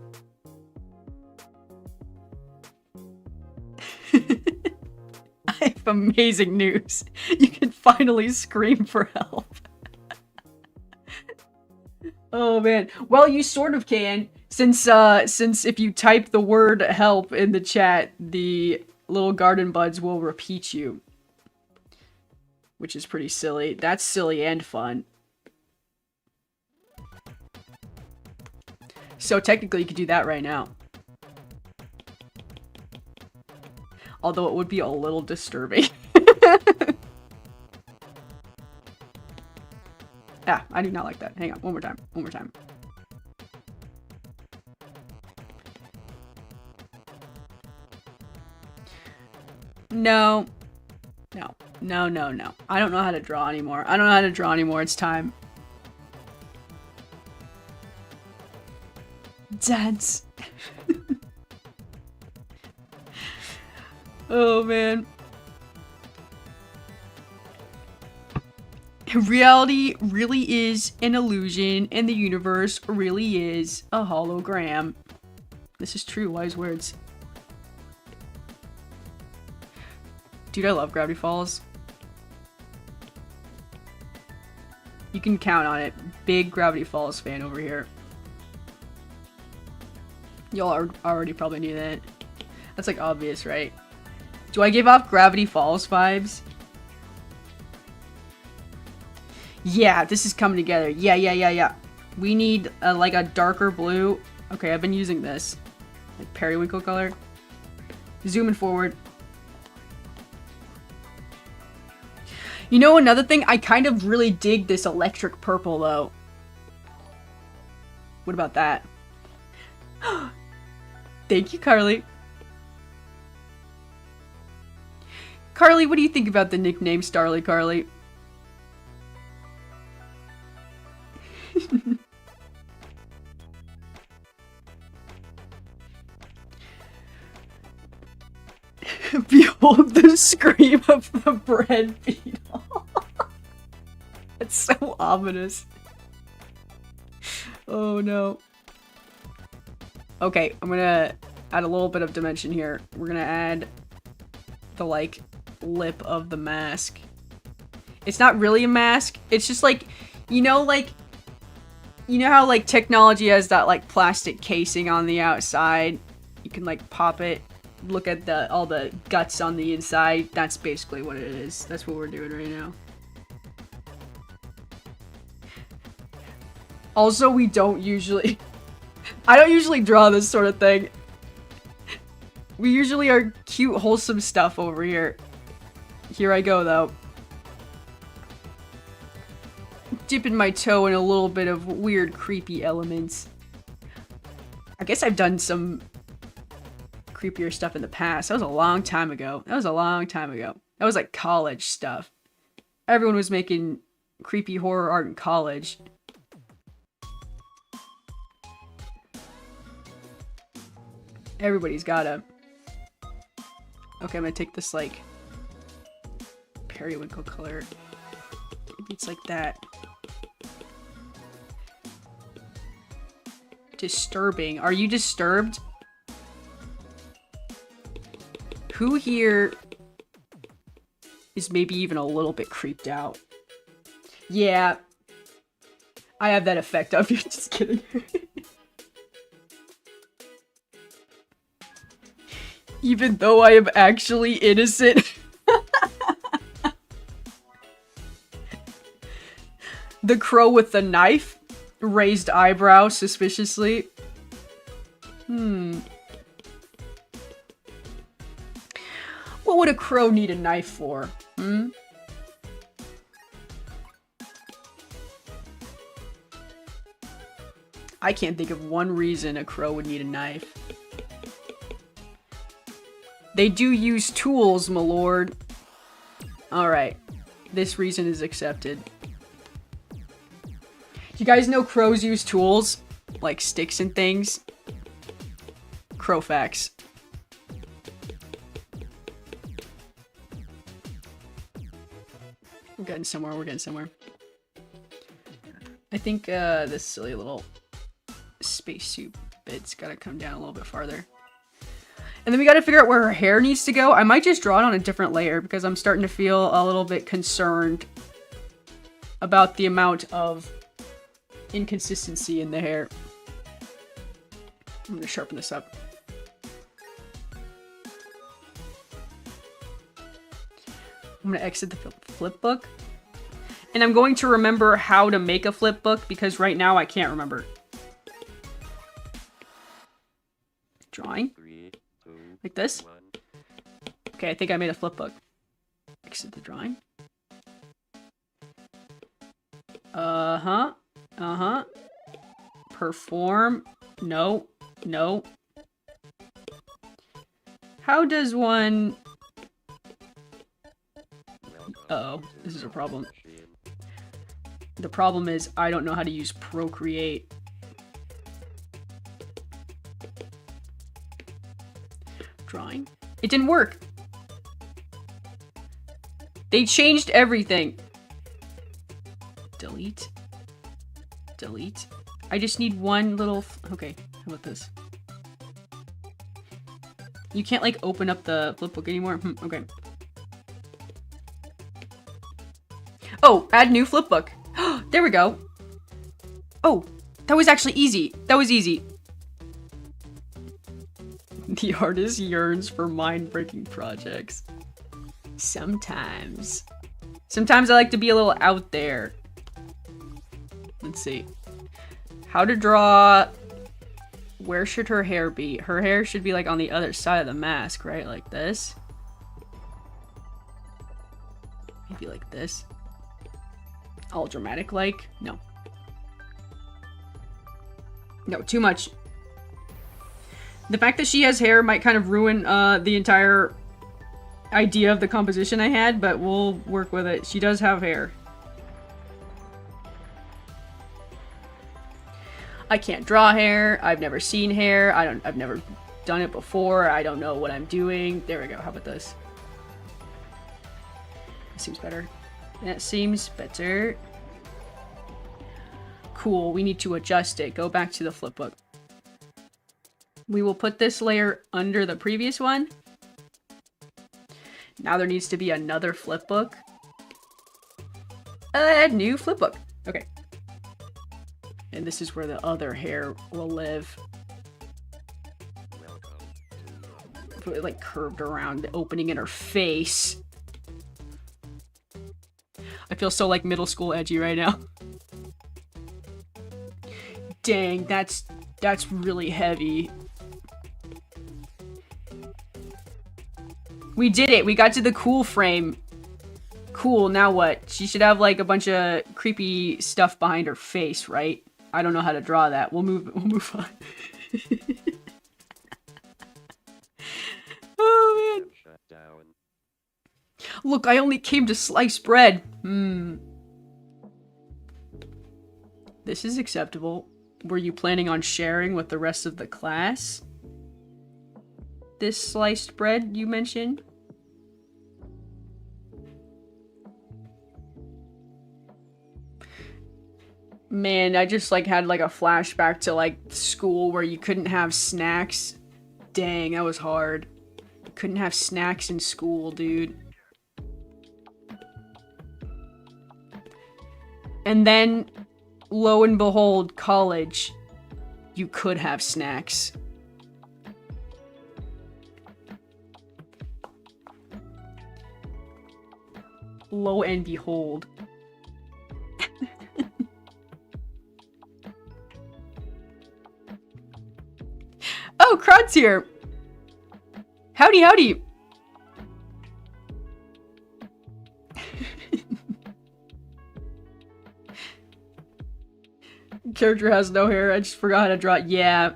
I have amazing news. You can finally scream for help. Oh man. Well, you sort of can. Since if you type the word help in the chat, the little garden buds will repeat you. Which is pretty silly. That's silly and fun. So technically you could do that right now. Although it would be a little disturbing. Ah, I do not like that. Hang on, one more time. One more time. No. No. No, no, no. I don't know how to draw anymore. I don't know how to draw anymore. It's time. Dance. Oh man. Reality really is an illusion, and the universe really is a hologram. This is true, wise words. Dude, I love Gravity Falls. You can count on it. Big Gravity Falls fan over here. Y'all already probably knew that. That's like obvious, right? Do I give off Gravity Falls vibes? Yeah, this is coming together. Yeah. We need like a darker blue. Okay, I've been using this. Like periwinkle color. Zooming forward. You know, another thing, I kind of really dig this electric purple though. What about that? Thank you, Carly. Carly, what do you think about the nickname Starly Carly? Behold the scream of the bread beetle. It's so ominous. Oh no. Okay, I'm gonna add a little bit of dimension here. We're gonna add the, like, lip of the mask. It's not really a mask. It's just like, you know how, like, technology has that, like, plastic casing on the outside? You can, like, pop it. Look at all the guts on the inside. That's basically what it is. That's what we're doing right now. Also, we don't usually... I don't usually draw this sort of thing. We usually are cute, wholesome stuff over here. Here I go, though. Dipping my toe in a little bit of weird, creepy elements. I guess I've done some creepier stuff in the past. That was a long time ago. That was like college stuff. Everyone was making creepy horror art in college. Everybody's gotta. Okay, I'm gonna take this, like, periwinkle color. Maybe it's like that. Disturbing. Are you disturbed? Who here is maybe even a little bit creeped out? Yeah, I have that effect of you. Just kidding. Even though I am actually innocent. The crow with the knife. Raised eyebrow suspiciously. What would a crow need a knife for? I can't think of one reason a crow would need a knife. They do use tools, my lord. Alright. This reason is accepted. You guys know crows use tools? Like sticks and things? Crow facts. We're getting somewhere, we're getting somewhere. I think this silly little spacesuit bit's gotta come down a little bit farther. And then we gotta figure out where her hair needs to go. I might just draw it on a different layer because I'm starting to feel a little bit concerned about the amount of inconsistency in the hair. I'm gonna sharpen this up. I'm gonna exit the flip book. And I'm going to remember how to make a flip book because right now I can't remember. Drawing. Like this. Okay, I think I made a flip book. Exit the drawing. Uh-huh. Uh-huh. Perform. No. No. How does one... Uh-oh. This is a problem. The problem is I don't know how to use Procreate. Drawing. It didn't work. They changed everything. Delete. Delete. I just need one little... Okay, how about this? You can't, like, open up the flipbook anymore? Okay. Oh, add new flipbook. There we go. Oh, that was actually easy. That was easy. The artist yearns for mind-breaking projects. Sometimes. Sometimes I like to be a little out there. Let's see. How to draw... Where should her hair be? Her hair should be like on the other side of the mask, right? Like this. Maybe like this. All dramatic like? No. No, too much. The fact that she has hair might kind of ruin the entire idea of the composition I had, but we'll work with it. She does have hair. I can't draw hair. I've never seen hair. I've never done it before. I don't know what I'm doing. There we go. How about this? That seems better. That seems better. Cool. We need to adjust it. Go back to the flipbook. We will put this layer under the previous one. Now there needs to be another flipbook. Add new flipbook. Okay. And this is where the other hair will live. Put it like curved around the opening in her face. I feel so like middle school edgy right now. Dang, that's really heavy. We did it. We got to the cool frame. Cool, now what? She should have like a bunch of creepy stuff behind her face, right? I don't know how to draw that. We'll move on. Oh man. Look, I only came to slice bread. This is acceptable. Were you planning on sharing with the rest of the class? This sliced bread you mentioned? Man, I just like had like a flashback to like school where you couldn't have snacks. Dang, that was hard. You couldn't have snacks in school, dude. And then lo and behold, college, you could have snacks. Lo and behold. Oh, Crud's here! Howdy, howdy! Character has no hair, I just forgot how to draw it. Yeah.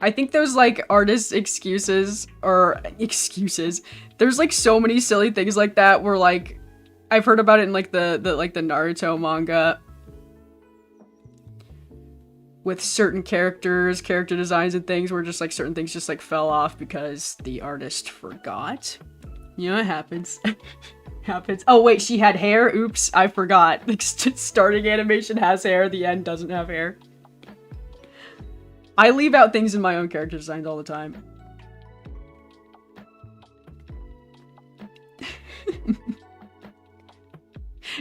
I think those, like, artist excuses, there's, like, so many silly things like that where, like, I've heard about it in, like, the Naruto manga. With certain characters, character designs and things where just, like, certain things just, like, fell off because the artist forgot. You know, it happens. Happens. Oh, wait, she had hair? Oops, I forgot. Like, starting animation has hair, the end doesn't have hair. I leave out things in my own character designs all the time.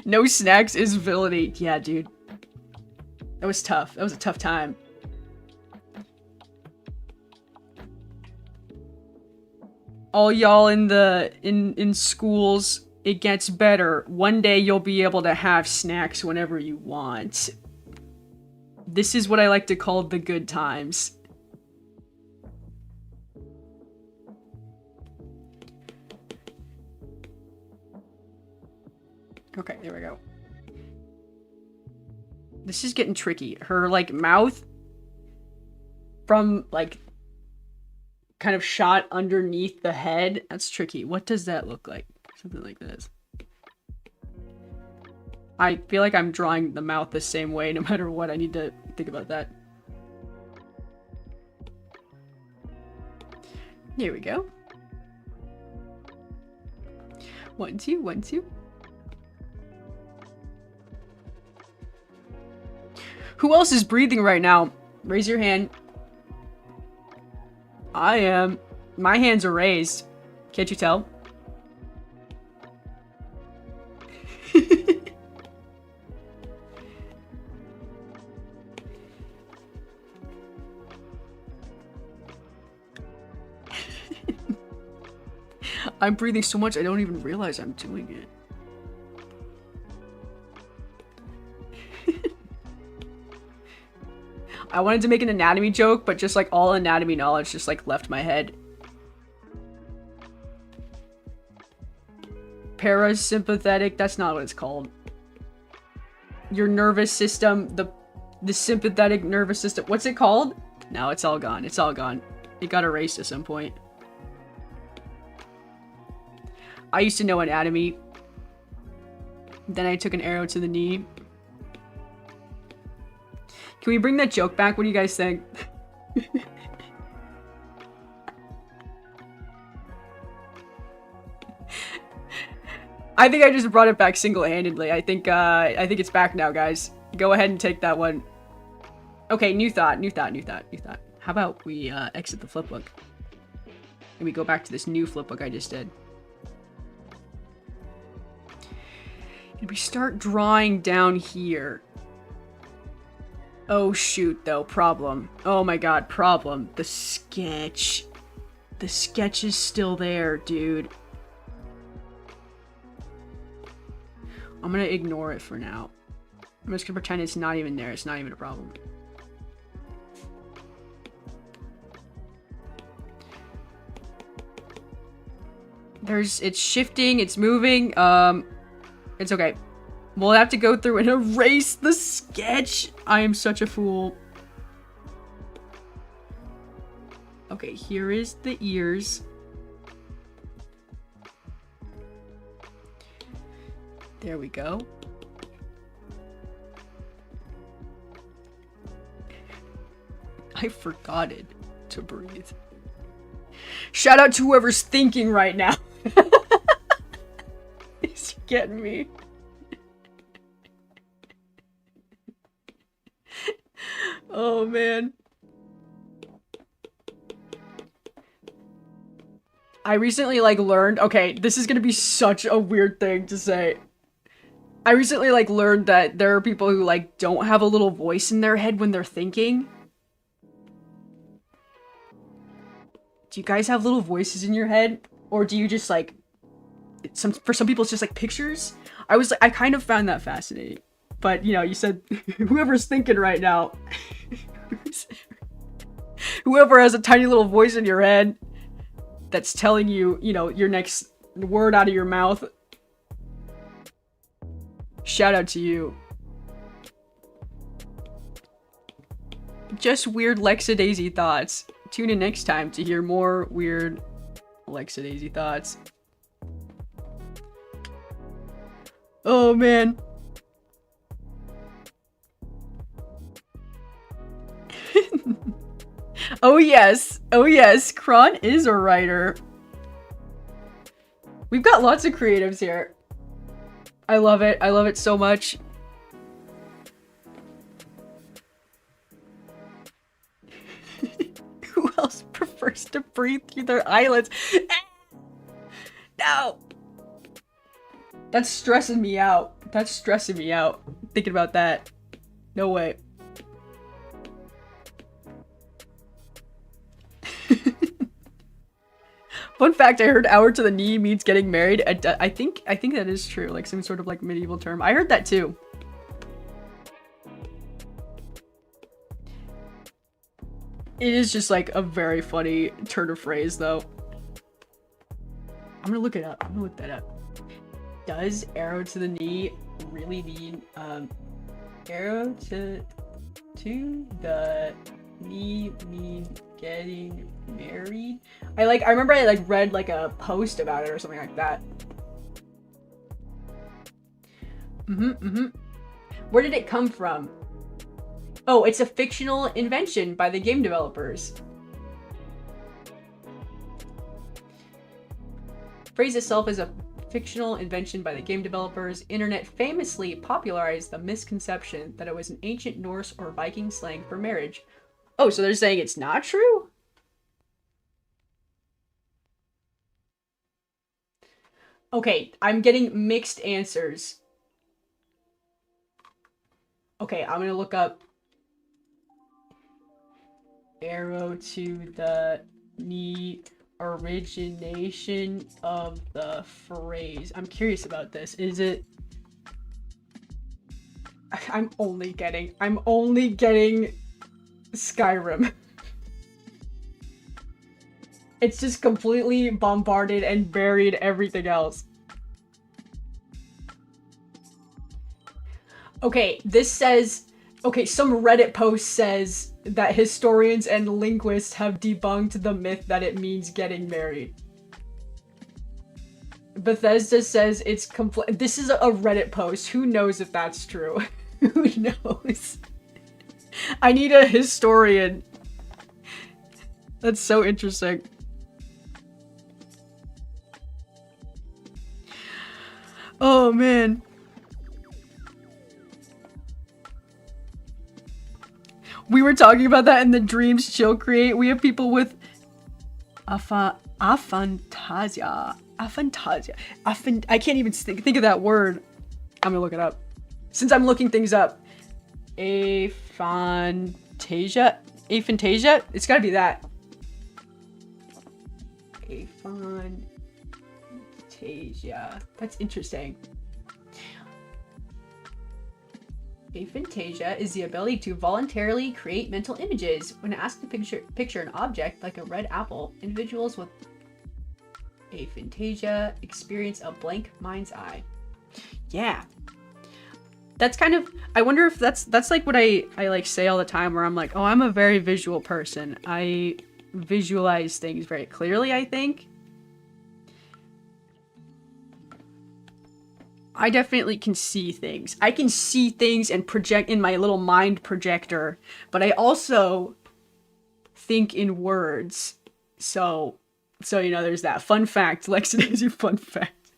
No snacks is villainy. Yeah, dude. That was tough. That was a tough time. All y'all in schools, it gets better. One day you'll be able to have snacks whenever you want. This is what I like to call the good times. Okay, there we go. This is getting tricky. Her, like, mouth from, like, kind of shot underneath the head. That's tricky. What does that look like? Something like this. I feel like I'm drawing the mouth the same way no matter what. I need to think about that. Here we go. 1, 2, 1, 2. Who else is breathing right now? Raise your hand. I am. My hands are raised. Can't you tell? I'm breathing so much I don't even realize I'm doing it. I wanted to make an anatomy joke, but just like all anatomy knowledge just like left my head. Parasympathetic, that's not what it's called. Your nervous system, the sympathetic nervous system. What's it called? No, it's all gone. It's all gone. It got erased at some point. I used to know anatomy. Then I took an arrow to the knee. Can we bring that joke back? What do you guys think? I think I just brought it back single-handedly. I think it's back now, guys. Go ahead and take that one. Okay, new thought. How about we exit the flipbook? And we go back to this new flipbook I just did. And we start drawing down here. Oh shoot, though, problem. Oh my god, problem. The sketch. The sketch is still there, dude. I'm gonna ignore it for now. I'm just gonna pretend it's not even there. It's not even a problem. It's shifting, it's moving, it's okay. We'll have to go through and erase the sketch. I am such a fool. Okay, here is the ears. There we go. I forgot it to breathe. Shout out to whoever's thinking right now. He's getting me. Oh man. I recently like learned, okay, this is gonna be such a weird thing to say. I recently like learned that there are people who like don't have a little voice in their head when they're thinking. Do you guys have little voices in your head? Or do you just like, for some people it's just like pictures? I kind of found that fascinating. But you know, you said whoever's thinking right now, whoever has a tiny little voice in your head that's telling you, you know, your next word out of your mouth, shout out to you. Just weird Lexadaisy thoughts. Tune in next time to hear more weird Lexadaisy thoughts. Oh man. Oh yes, Kron is a writer. We've got lots of creatives here. I love it so much. Who else prefers to breathe through their eyelids? No! That's stressing me out. Thinking about that. No way. Fun fact, I heard hour to the knee means getting married. I think that is true, like some sort of like medieval term. I heard that too. It is just like a very funny turn of phrase though. I'm gonna look it up. I'm gonna look that up. Does arrow to the knee really mean arrow to the knee mean getting married? I remember I like read like a post about it or something like that. Where did it come from? Oh, it's a fictional invention by the game developers. Phrase itself is a fictional invention by the game developers. Internet famously popularized the misconception that it was an ancient Norse or Viking slang for marriage. Oh, so they're saying it's not true? Okay, I'm getting mixed answers. Okay, I'm gonna look up arrow to the knee, origination of the phrase. I'm curious about this. Is it... I'm only getting Skyrim. It's just completely bombarded and buried everything else. Okay, this says... Okay, some Reddit post says that historians and linguists have debunked the myth that it means getting married. Bethesda says it's complete. This is a Reddit post. Who knows if that's true? Who knows? I need a historian. That's so interesting. Oh man. We were talking about that in the Dreams Chill Create. We have people with aphantasia. I can't even think of that word. I'm gonna look it up. Since I'm looking things up. Aphantasia? It's gotta be that. Aphantasia. That's interesting. Aphantasia is the ability to voluntarily create mental images. When asked to picture an object like a red apple, individuals with aphantasia experience a blank mind's eye. Yeah. That's kind of... I wonder if that's like what I like say all the time, where I'm like, oh, I'm a very visual person. I visualize things very clearly, I think. I definitely can see things. I can see things and project in my little mind projector, but I also think in words. So you know, there's that. Fun fact. Lexadaisy fun fact.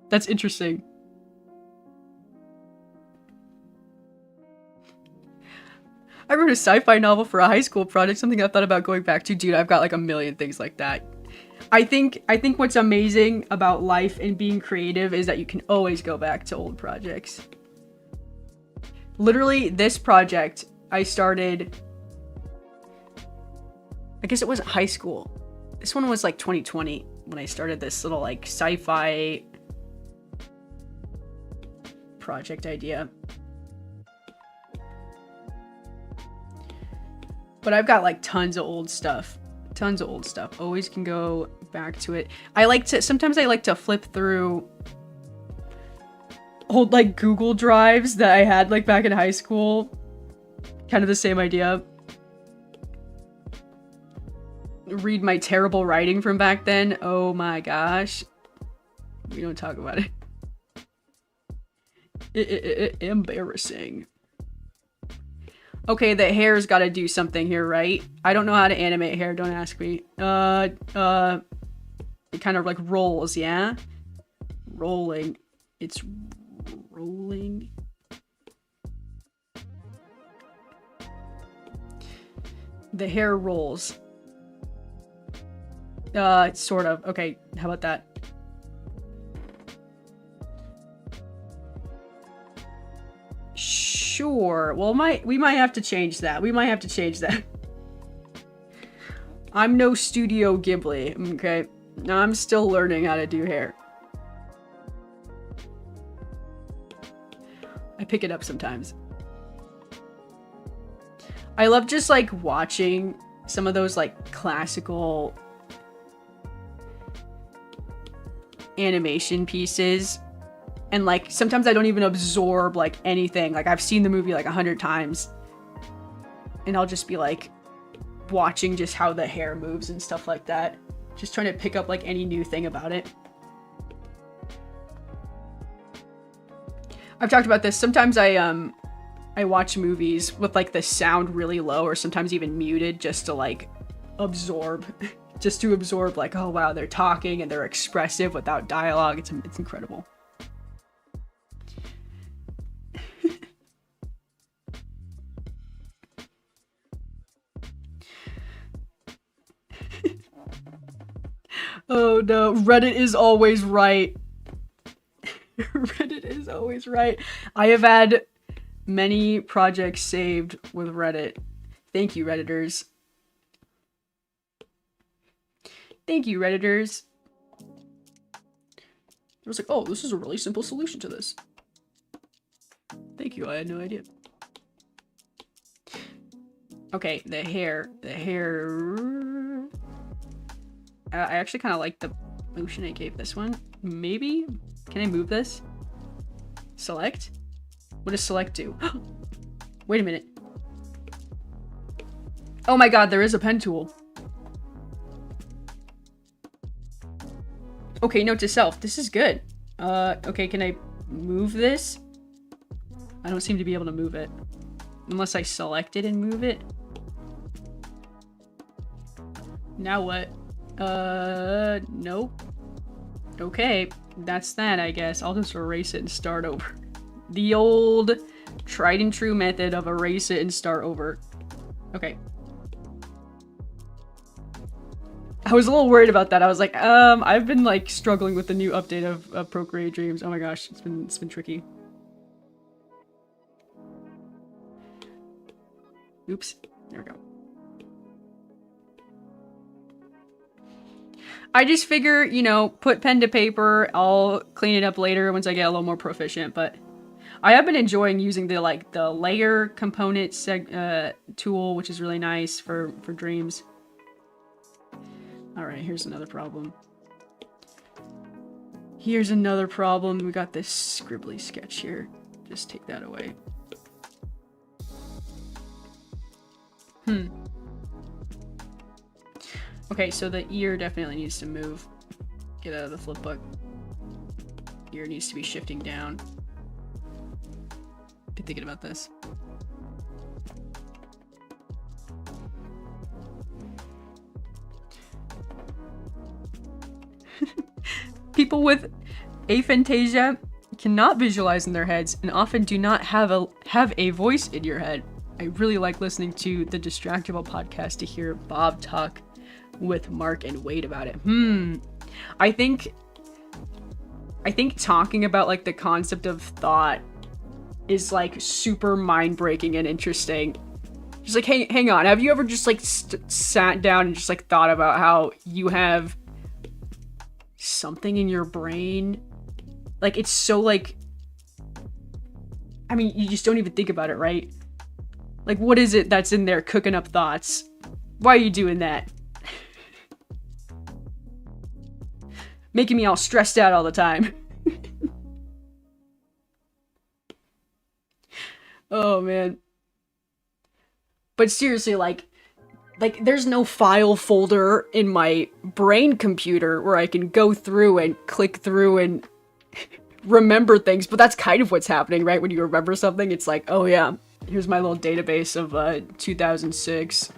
That's interesting. I wrote a sci-fi novel for a high school project, something I thought about going back to. Dude, I've got like a million things like that. I think what's amazing about life and being creative is that you can always go back to old projects. Literally, this project I started, I guess it wasn't high school. This one was like 2020 when I started this little like sci-fi project idea. But I've got like tons of old stuff. Always can go back to it. Sometimes I like to flip through old like Google Drives that I had like back in high school. Kind of the same idea. Read my terrible writing from back then. Oh my gosh. We don't talk about it. Embarrassing. Okay, the hair's gotta do something here, right? I don't know how to animate hair, don't ask me. It kind of like rolls, yeah? Rolling. It's rolling. The hair rolls. Sort of. Okay, how about that? Sure. Well, we might have to change that. I'm no Studio Ghibli, okay? I'm still learning how to do hair. I pick it up sometimes. I love just like watching some of those like classical animation pieces. And like sometimes I don't even absorb like anything. Like I've seen the movie like 100 times. And I'll just be like watching just how the hair moves and stuff like that. Just trying to pick up like any new thing about it. I've talked about this. Sometimes I watch movies with like the sound really low or sometimes even muted just to like absorb. Just to absorb like, oh wow, they're talking and they're expressive without dialogue. It's incredible. Oh no, Reddit is always right. Reddit is always right. I have had many projects saved with Reddit. Thank you, Redditors. Thank you, Redditors. I was like, oh, this is a really simple solution to this. Thank you, I had no idea. Okay, the hair. I actually kind of like the motion I gave this one. Maybe? Can I move this? Select? What does select do? Wait a minute. Oh my god, there is a pen tool. Okay, note to self. This is good. Okay, can I move this? I don't seem to be able to move it. Unless I select it and move it. Now what? Nope. Okay, that's that, I guess. I'll just erase it and start over. The old tried and true method of erase it and start over. Okay. I was a little worried about that. I was like, I've been like struggling with the new update of Procreate Dreams. Oh my gosh, it's been tricky. Oops, there we go. I just figure, you know, put pen to paper. I'll clean it up later once I get a little more proficient, but I have been enjoying using the layer component tool, which is really nice for dreams. All right, here's another problem. Here's another problem. We got this scribbly sketch here. Just take that away. Okay, so the ear definitely needs to move. Get out of the flip book. Ear needs to be shifting down. Been thinking about this. People with aphantasia cannot visualize in their heads and often do not have a voice in your head. I really like listening to the Distractible podcast to hear Bob talk with Mark and Wade about it. I think talking about like the concept of thought is like super mind-breaking and interesting. Just like, hang on, have you ever just like sat down and just like thought about how you have something in your brain? Like, it's so like, I mean, you just don't even think about it, right? Like, what is it that's in there cooking up thoughts? Why are you doing that? Making me all stressed out all the time. Oh, man. But seriously, like there's no file folder in my brain computer where I can go through and click through and remember things. But that's kind of what's happening, right? When you remember something, it's like, oh yeah, here's my little database of 2006.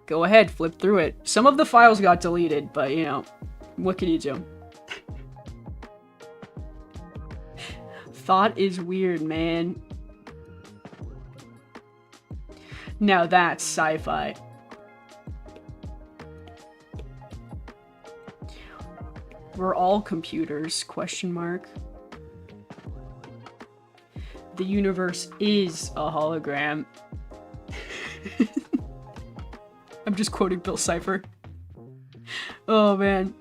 Go ahead, flip through it. Some of the files got deleted, but you know, what can you do? Thought is weird, man. Now that's sci-fi. We're all computers, question mark. The universe is a hologram. I'm just quoting Bill Cipher. Oh man.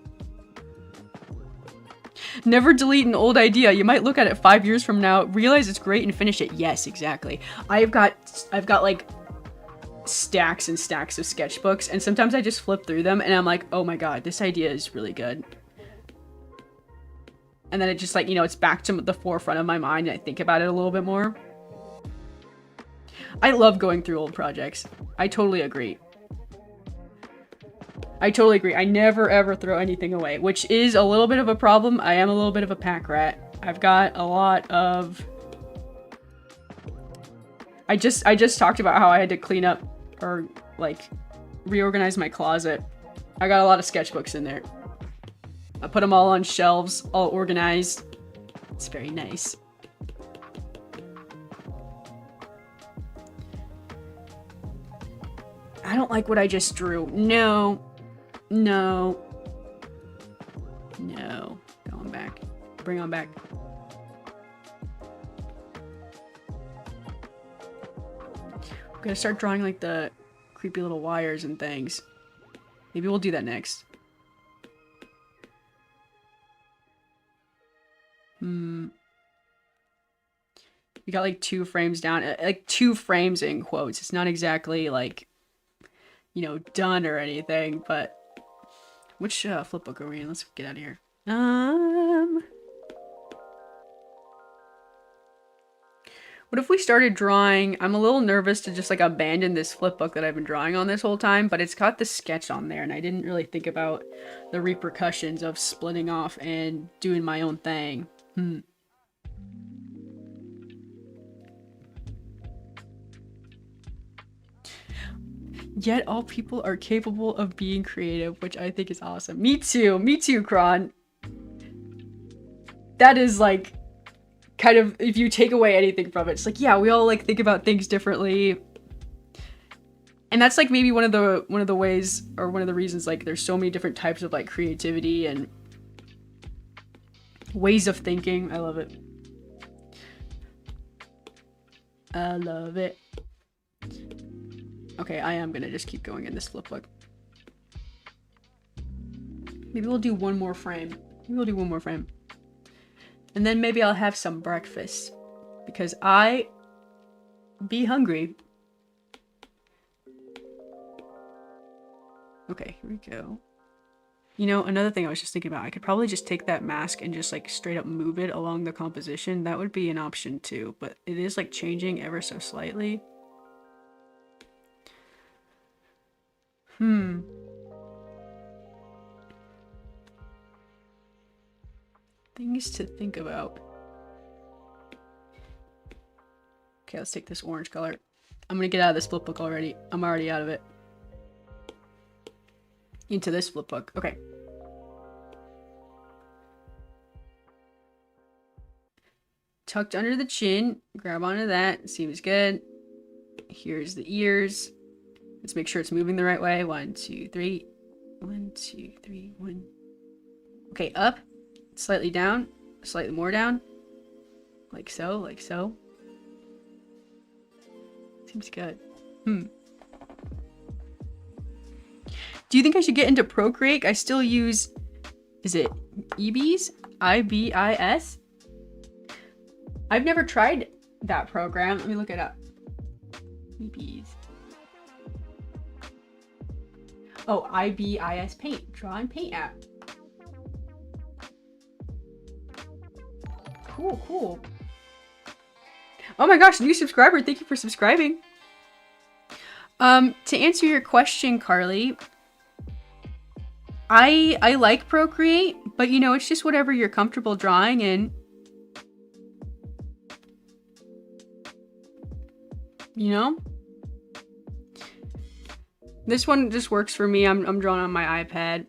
Never delete an old idea. You might look at it 5 years from now, realize it's great, and finish it. Yes, exactly. I've got like stacks and stacks of sketchbooks, and sometimes I just flip through them and I'm like, oh my god, this idea is really good. And then it just like, you know, it's back to the forefront of my mind and I think about it a little bit more. I love going through old projects. I totally agree. I never ever throw anything away, which is a little bit of a problem. I am a little bit of a pack rat. I've got a lot of... I just talked about how I had to clean up or like reorganize my closet. I got a lot of sketchbooks in there. I put them all on shelves, all organized. It's very nice. I don't like what I just drew. No. No. No. Going back. Bring on back. I'm gonna start drawing like the creepy little wires and things. Maybe we'll do that next. We got like 2 frames down, like 2 frames in quotes. It's not exactly like, you know, done or anything, but which flipbook are we in? Let's get out of here. What if we started drawing? I'm a little nervous to just like abandon this flipbook that I've been drawing on this whole time, but it's got the sketch on there and I didn't really think about the repercussions of splitting off and doing my own thing. Yet all people are capable of being creative, which I think is awesome. Me too, Kron. That is like kind of, if you take away anything from it, it's like, yeah, we all like think about things differently. And that's like maybe one of the ways, or one of the reasons, like there's so many different types of like creativity and ways of thinking. I love it. I love it. Okay, I am gonna just keep going in this flipbook. Maybe we'll do one more frame. And then maybe I'll have some breakfast. Because I be hungry. Okay, here we go. You know, another thing I was just thinking about, I could probably just take that mask and just like straight up move it along the composition. That would be an option too, but it is like changing ever so slightly. Things to think about. Okay, let's take this orange color. I'm gonna get out of this flipbook already. I'm already out of it. Into this flipbook. Okay. Tucked under the chin. Grab onto that. Seems good. Here's the ears. Let's make sure it's moving the right way. 1, 2, 3. 1, 2, 3, 1. Okay, up, slightly down, slightly more down. Like so, like so. Seems good. Do you think I should get into Procreate? I still use, is it IBIS? IBIS? I've never tried that program. Let me look it up. IBIS. Oh, IBIS Paint. Draw and Paint app. Cool, cool. Oh my gosh, new subscriber. Thank you for subscribing. To answer your question, Carly, I like Procreate, but you know, it's just whatever you're comfortable drawing in. You know? This one just works for me. I'm drawing on my iPad.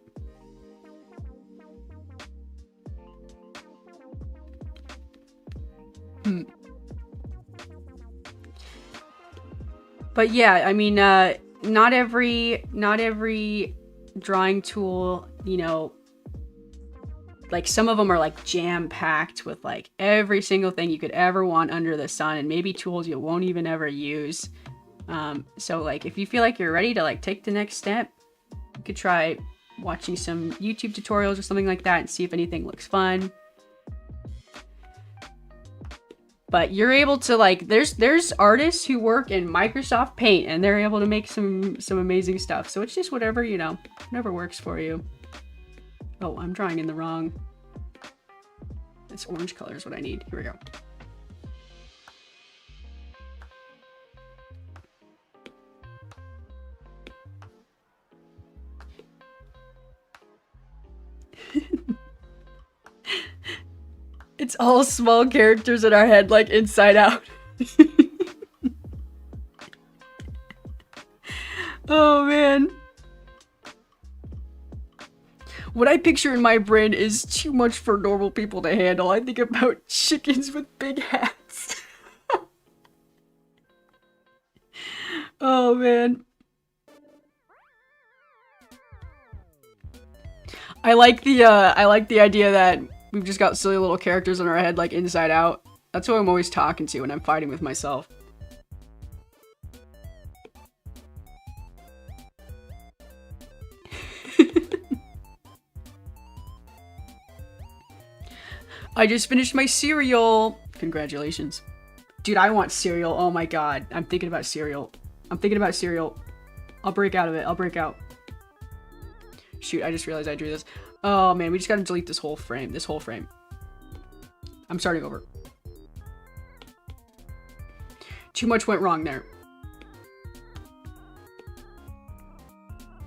But yeah, I mean, not every drawing tool, you know, like some of them are like jam-packed with like every single thing you could ever want under the sun, and maybe tools you won't even ever use. So like if you feel like you're ready to like take the next step, you could try watching some YouTube tutorials or something like that and see if anything looks fun. But you're able to like, there's artists who work in Microsoft Paint and they're able to make some amazing stuff. So it's just whatever, you know, whatever works for you. Oh, I'm drawing in the wrong. This orange color is what I need. Here we go. It's all small characters in our head, like Inside Out. Oh man. What I picture in my brain is too much for normal people to handle. I think about chickens with big hats. Oh man. I like the idea that we've just got silly little characters in our head like Inside Out. That's who I'm always talking to when I'm fighting with myself. I just finished my cereal. Congratulations. Dude, I want cereal. Oh my god. I'm thinking about cereal. I'm thinking about cereal. I'll break out of it. I'll break out. Shoot, I just realized I drew this. Oh man, we just gotta delete this whole frame. This whole frame. I'm starting over. Too much went wrong there.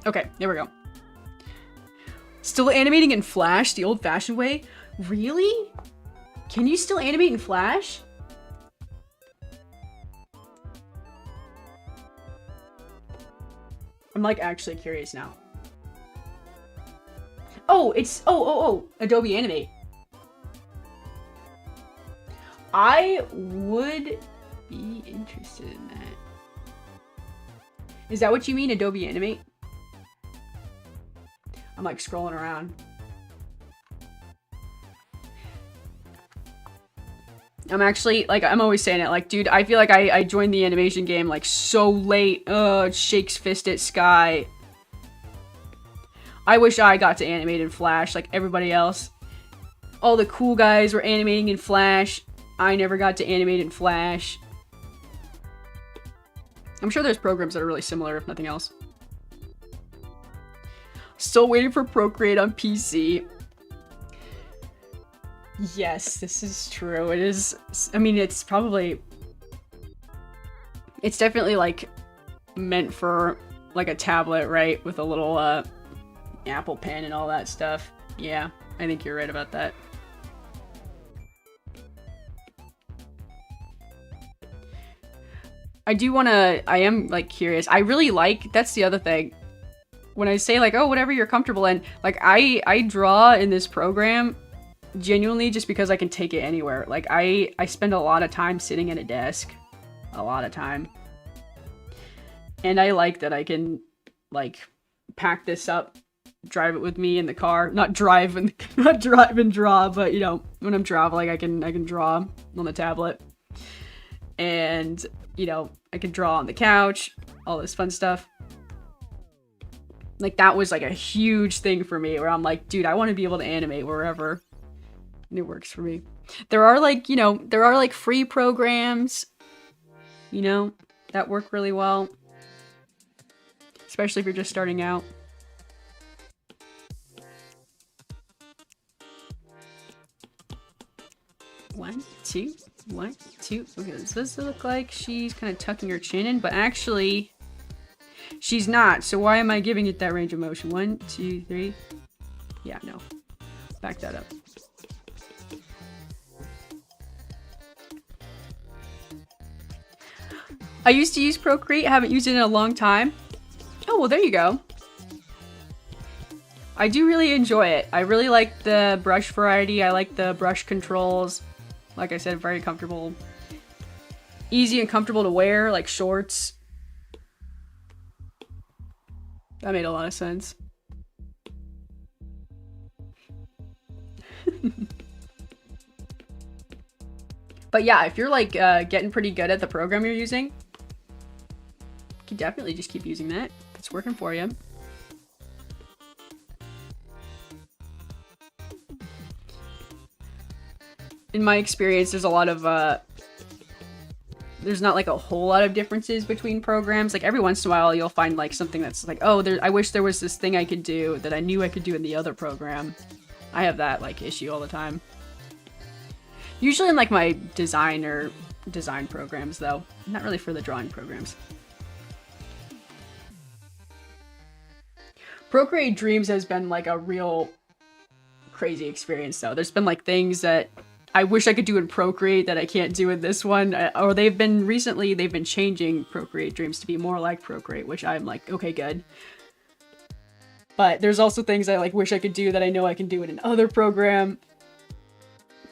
Okay, there we go. Still animating in Flash the old-fashioned way? Really? Can you still animate in Flash? I'm like actually curious now. Oh, it's Adobe Animate. I would be interested in that. Is that what you mean, Adobe Animate? I'm like scrolling around. I'm actually, like, I'm always saying it, like, dude, I feel like I joined the animation game, like, so late. It shakes fist at Sky. I wish I got to animate in Flash, like everybody else. All the cool guys were animating in Flash. I never got to animate in Flash. I'm sure there's programs that are really similar, if nothing else. Still waiting for Procreate on PC. Yes, this is true. It is. I mean, it's probably. It's definitely like meant for like a tablet, right? With a little Apple Pen and all that stuff. Yeah, I think you're right about that. I am like curious. I really like, that's the other thing. When I say like, oh, whatever you're comfortable in, like I draw in this program genuinely just because I can take it anywhere. Like I spend a lot of time sitting at a desk. A lot of time. And I like that I can like pack this up drive it with me in the car. Not drive and draw, but you know, when I'm traveling, I can draw on the tablet. And, you know, I can draw on the couch, all this fun stuff. Like, that was like a huge thing for me, where I'm like, dude, I want to be able to animate wherever. And it works for me. There are like, you know, free programs, you know, that work really well. Especially if you're just starting out. One, two. Okay, this does look like she's kind of tucking her chin in, but actually, she's not. So why am I giving it that range of motion? 1, 2, 3. Yeah, no. Back that up. I used to use Procreate. I haven't used it in a long time. Oh, well, there you go. I do really enjoy it. I really like the brush variety. I like the brush controls. Like I said, very comfortable. Easy and comfortable to wear, like shorts. That made a lot of sense. But yeah, if you're like getting pretty good at the program you're using, you can definitely just keep using that. If it's working for you. In my experience, there's a lot of, there's not like a whole lot of differences between programs. Like every once in a while, you'll find like something that's like, oh, I wish there was this thing I could do that I knew I could do in the other program. I have that like issue all the time. Usually in like my design programs though. Not really for the drawing programs. Procreate Dreams has been like a real crazy experience though. There's been like things that I wish I could do in Procreate that I can't do in this one. Or they've been changing Procreate Dreams to be more like Procreate, which I'm like, okay, good. But there's also things I like wish I could do that I know I can do in another program.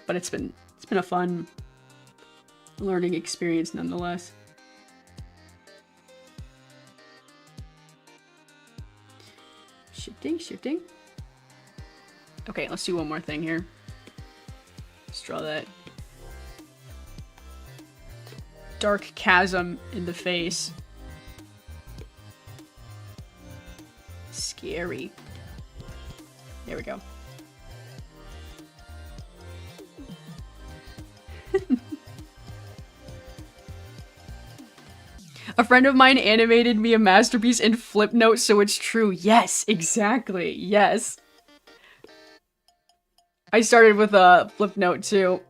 But it's been a fun learning experience nonetheless. Shifting. Okay, let's do one more thing here. Let's draw that dark chasm in the face. Scary. There we go. A friend of mine animated me a masterpiece in Flipnote, so it's true. Yes, exactly. Yes. I started with a Flipnote too.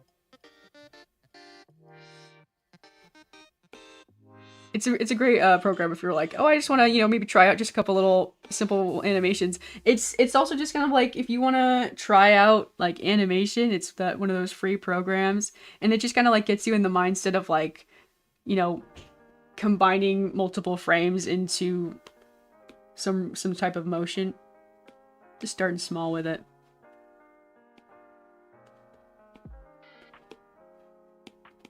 It's a great program if you're like, oh, I just want to, you know, maybe try out just a couple little simple animations. It's also just kind of like if you want to try out like animation, it's one of those free programs, and it just kind of like gets you in the mindset of like, you know, combining multiple frames into some type of motion. Just starting small with it.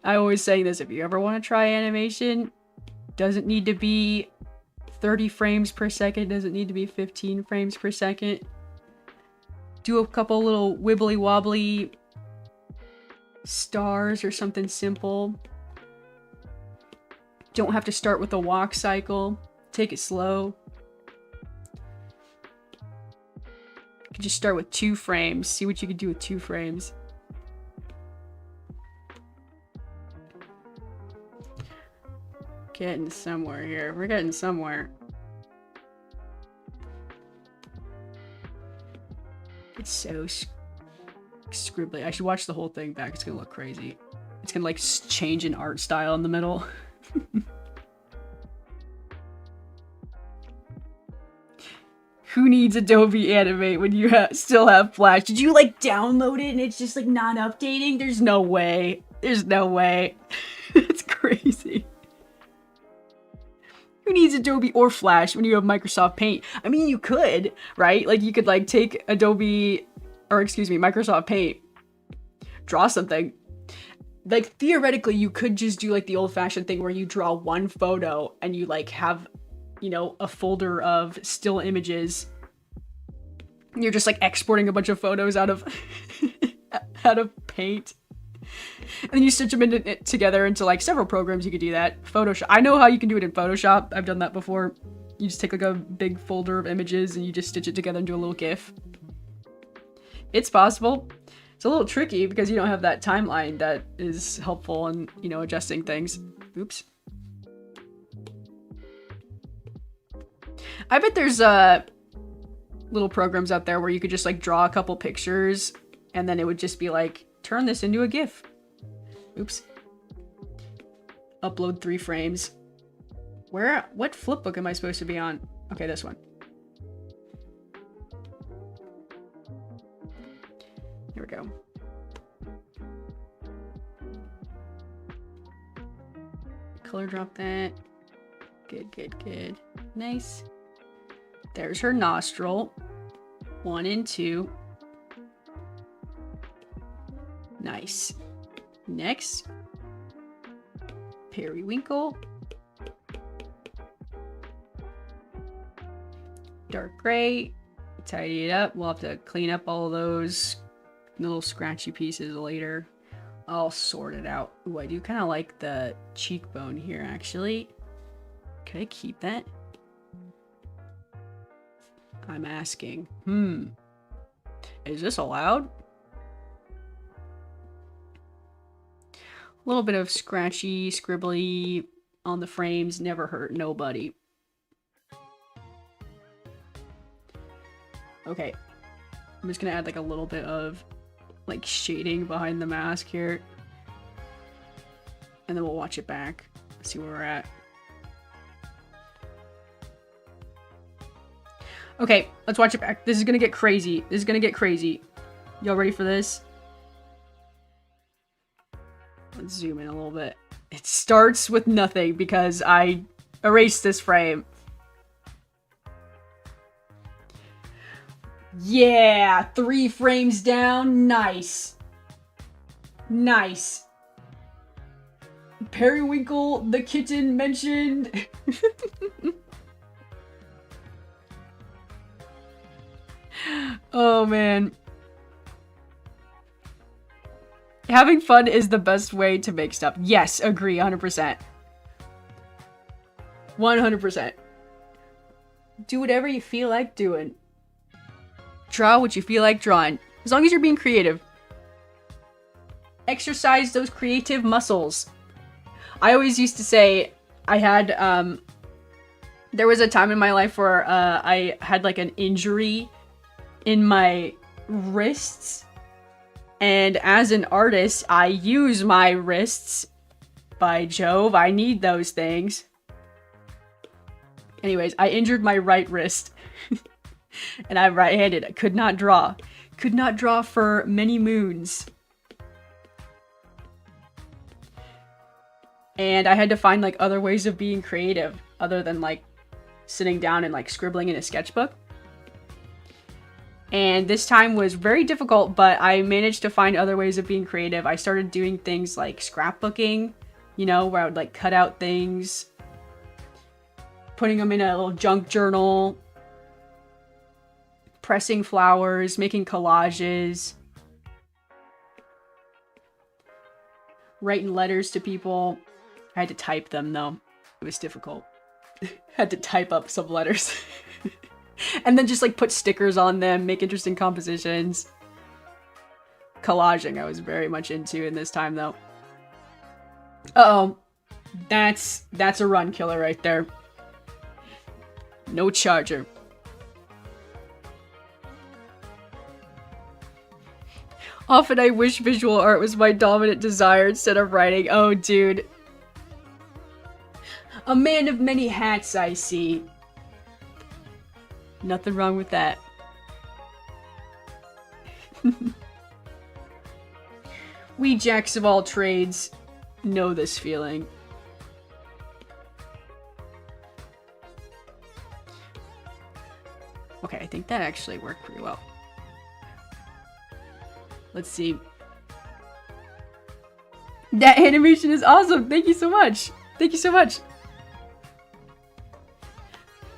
I always say this, if you ever want to try animation, doesn't need to be 30 frames per second, doesn't need to be 15 frames per second. Do a couple little wibbly wobbly stars or something simple. Don't have to start with a walk cycle. Take it slow. You can just start with 2 frames. See what you can do with 2 frames. Getting somewhere here. We're getting somewhere. It's so scribbly. I should watch the whole thing back. It's gonna look crazy. It's gonna like change in art style in the middle. Who needs Adobe Animate when you still have Flash? Did you like download it and it's just like not updating? There's no way. There's no way. It's crazy. Who needs Adobe or Flash when you have Microsoft Paint? I mean, you could, right? Like you could like take Microsoft Paint, draw something. Like theoretically, you could just do like the old-fashioned thing where you draw one photo and you like have, you know, a folder of still images You're just like exporting a bunch of photos out of out of Paint. And then you stitch them together into like several programs. You could do that. Photoshop. I know how you can do it in Photoshop. I've done that before. You just take like a big folder of images and you just stitch it together and do a little GIF. It's possible. It's a little tricky because you don't have that timeline that is helpful in, you know, adjusting things. Oops. I bet there's little programs out there where you could just like draw a couple pictures and then it would just be like, turn this into a GIF. Oops. Upload 3 frames. What flipbook am I supposed to be on? Okay, this one. Here we go. Color drop that. Good, good, good. Nice. There's her nostril. 1 and 2. Nice. Next. Periwinkle. Dark gray. Tidy it up. We'll have to clean up all those little scratchy pieces later. I'll sort it out. Ooh, I do kind of like the cheekbone here, actually. Could I keep that? I'm asking. Is this allowed? A little bit of scratchy, scribbly on the frames. Never hurt nobody. Okay. I'm just gonna add like a little bit of like shading behind the mask here. And then we'll watch it back. See where we're at. Okay, let's watch it back. This is gonna get crazy. This is gonna get crazy. Y'all ready for this? Let's zoom in a little bit. It starts with nothing because I erased this frame. Yeah, 3 frames down. Nice. Nice. Periwinkle, the kitten mentioned. Oh, man. Having fun is the best way to make stuff. Yes, agree, 100%. 100%. Do whatever you feel like doing. Draw what you feel like drawing. As long as you're being creative. Exercise those creative muscles. I always used to say I had, there was a time in my life where I had like an injury in my wrists. And as an artist, I use my wrists. By Jove, I need those things. Anyways, I injured my right wrist. And I'm right-handed. I could not draw. Could not draw for many moons. And I had to find like other ways of being creative other than like sitting down and like scribbling in a sketchbook. And this time was very difficult, but I managed to find other ways of being creative. I started doing things like scrapbooking, you know, where I would like cut out things, putting them in a little junk journal, pressing flowers, making collages, writing letters to people. I had to type them though. It was difficult. Had to type up some letters. And then just like put stickers on them, make interesting compositions. Collaging I was very much into in this time though. Uh-oh. That's a run killer right there. No charger. Often I wish visual art was my dominant desire instead of writing. Oh, dude. A man of many hats, I see. Nothing wrong with that. We jacks of all trades know this feeling. Okay, I think that actually worked pretty well. Let's see. That animation is awesome. Thank you so much. Thank you so much.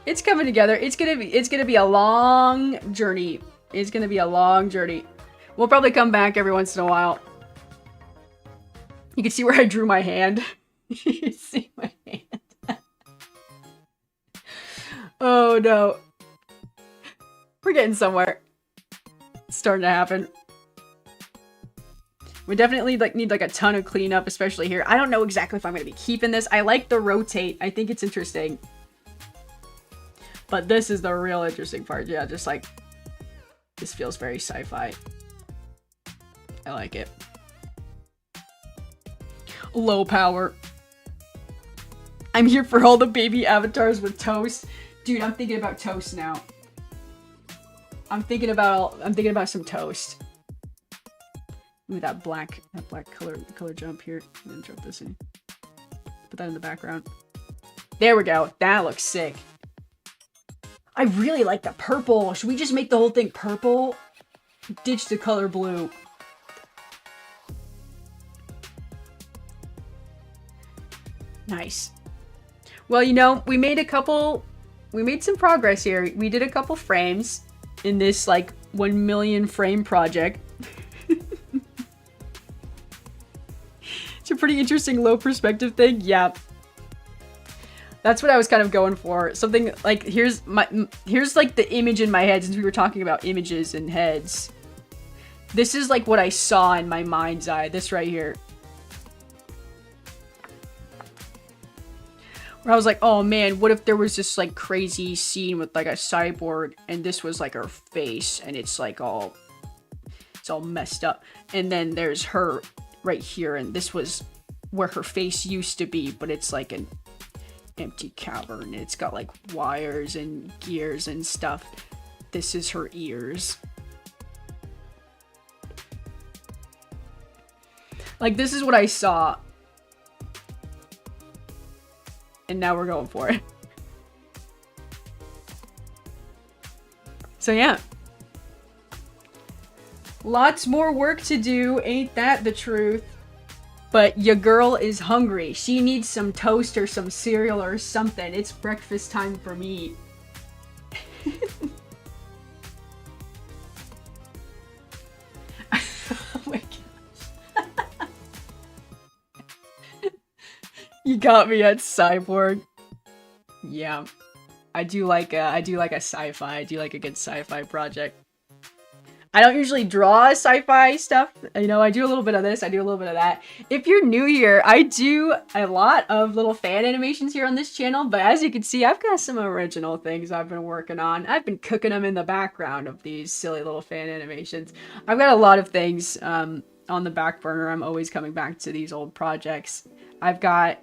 It's coming together. It's gonna be a long journey. It's gonna be a long journey. We'll probably come back every once in a while. You can see where I drew my hand. You can see my hand. Oh no. We're getting somewhere. It's starting to happen. We definitely need a ton of cleanup, especially here. I don't know exactly if I'm going to be keeping this. I like the rotate. I think it's interesting. But this is the real interesting part. Yeah, just like, this feels very sci-fi. I like it. Low power. I'm here for all the baby avatars with toast. Dude, I'm thinking about toast now. I'm thinking about some toast. Ooh, that black color jump here. I'm gonna jump this in. Put that in the background. There we go. That looks sick. I really like the purple. Should we just make the whole thing purple? Ditch the color blue. Nice. Well, you know, we made some progress here. We did a couple frames in this like 1 million frame project. It's a pretty interesting low perspective thing. Yeah. That's what I was kind of going for. Something like, here's like the image in my head, since we were talking about images and heads. This is like what I saw in my mind's eye. This right here. Where I was like, oh man, what if there was this like crazy scene with like a cyborg and this was like her face and it's all messed up. And then there's her right here and this was where her face used to be, but it's like an empty cavern. It's got like wires and gears and stuff. This is her ears. Like, this is what I saw. And now we're going for it. So yeah. Lots more work to do, ain't that the truth? But your girl is hungry. She needs some toast or some cereal or something. It's breakfast time for me. Oh my gosh. You got me at cyborg. Yeah. I do like a sci-fi. I do like a good sci-fi project. I don't usually draw sci-fi stuff. You know, I do a little bit of this, I do a little bit of that. If you're new here, I do a lot of little fan animations here on this channel, but as you can see, I've got some original things I've been working on. I've been cooking them in the background of these silly little fan animations. I've got a lot of things on the back burner. I'm always coming back to these old projects. I've got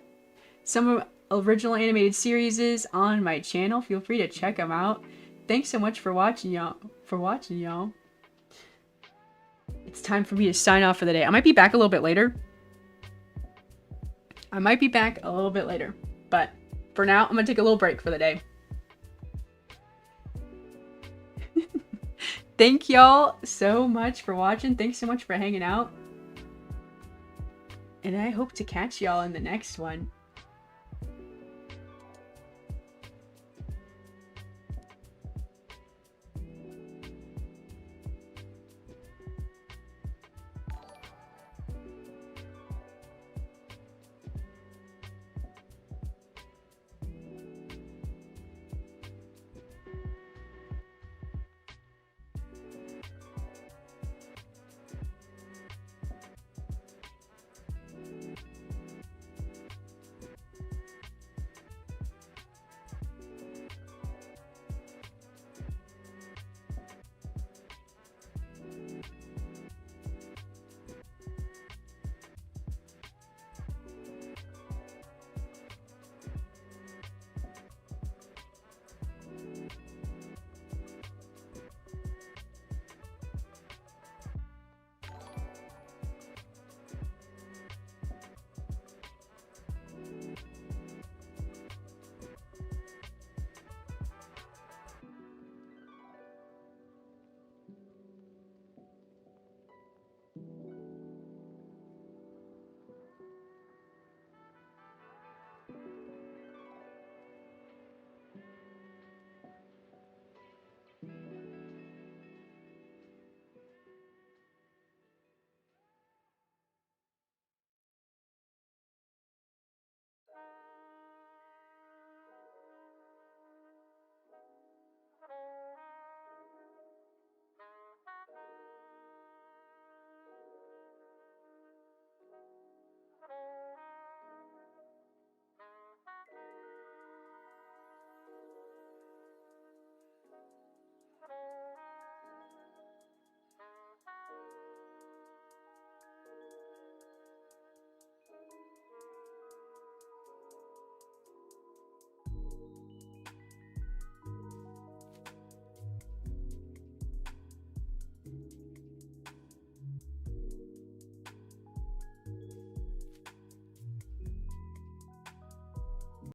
some original animated series on my channel. Feel free to check them out. Thanks so much for watching, y'all. It's time for me to sign off for the day. I might be back a little bit later. But for now, I'm gonna take a little break for the day. Thank y'all so much for watching. Thanks so much for hanging out. And I hope to catch y'all in the next one.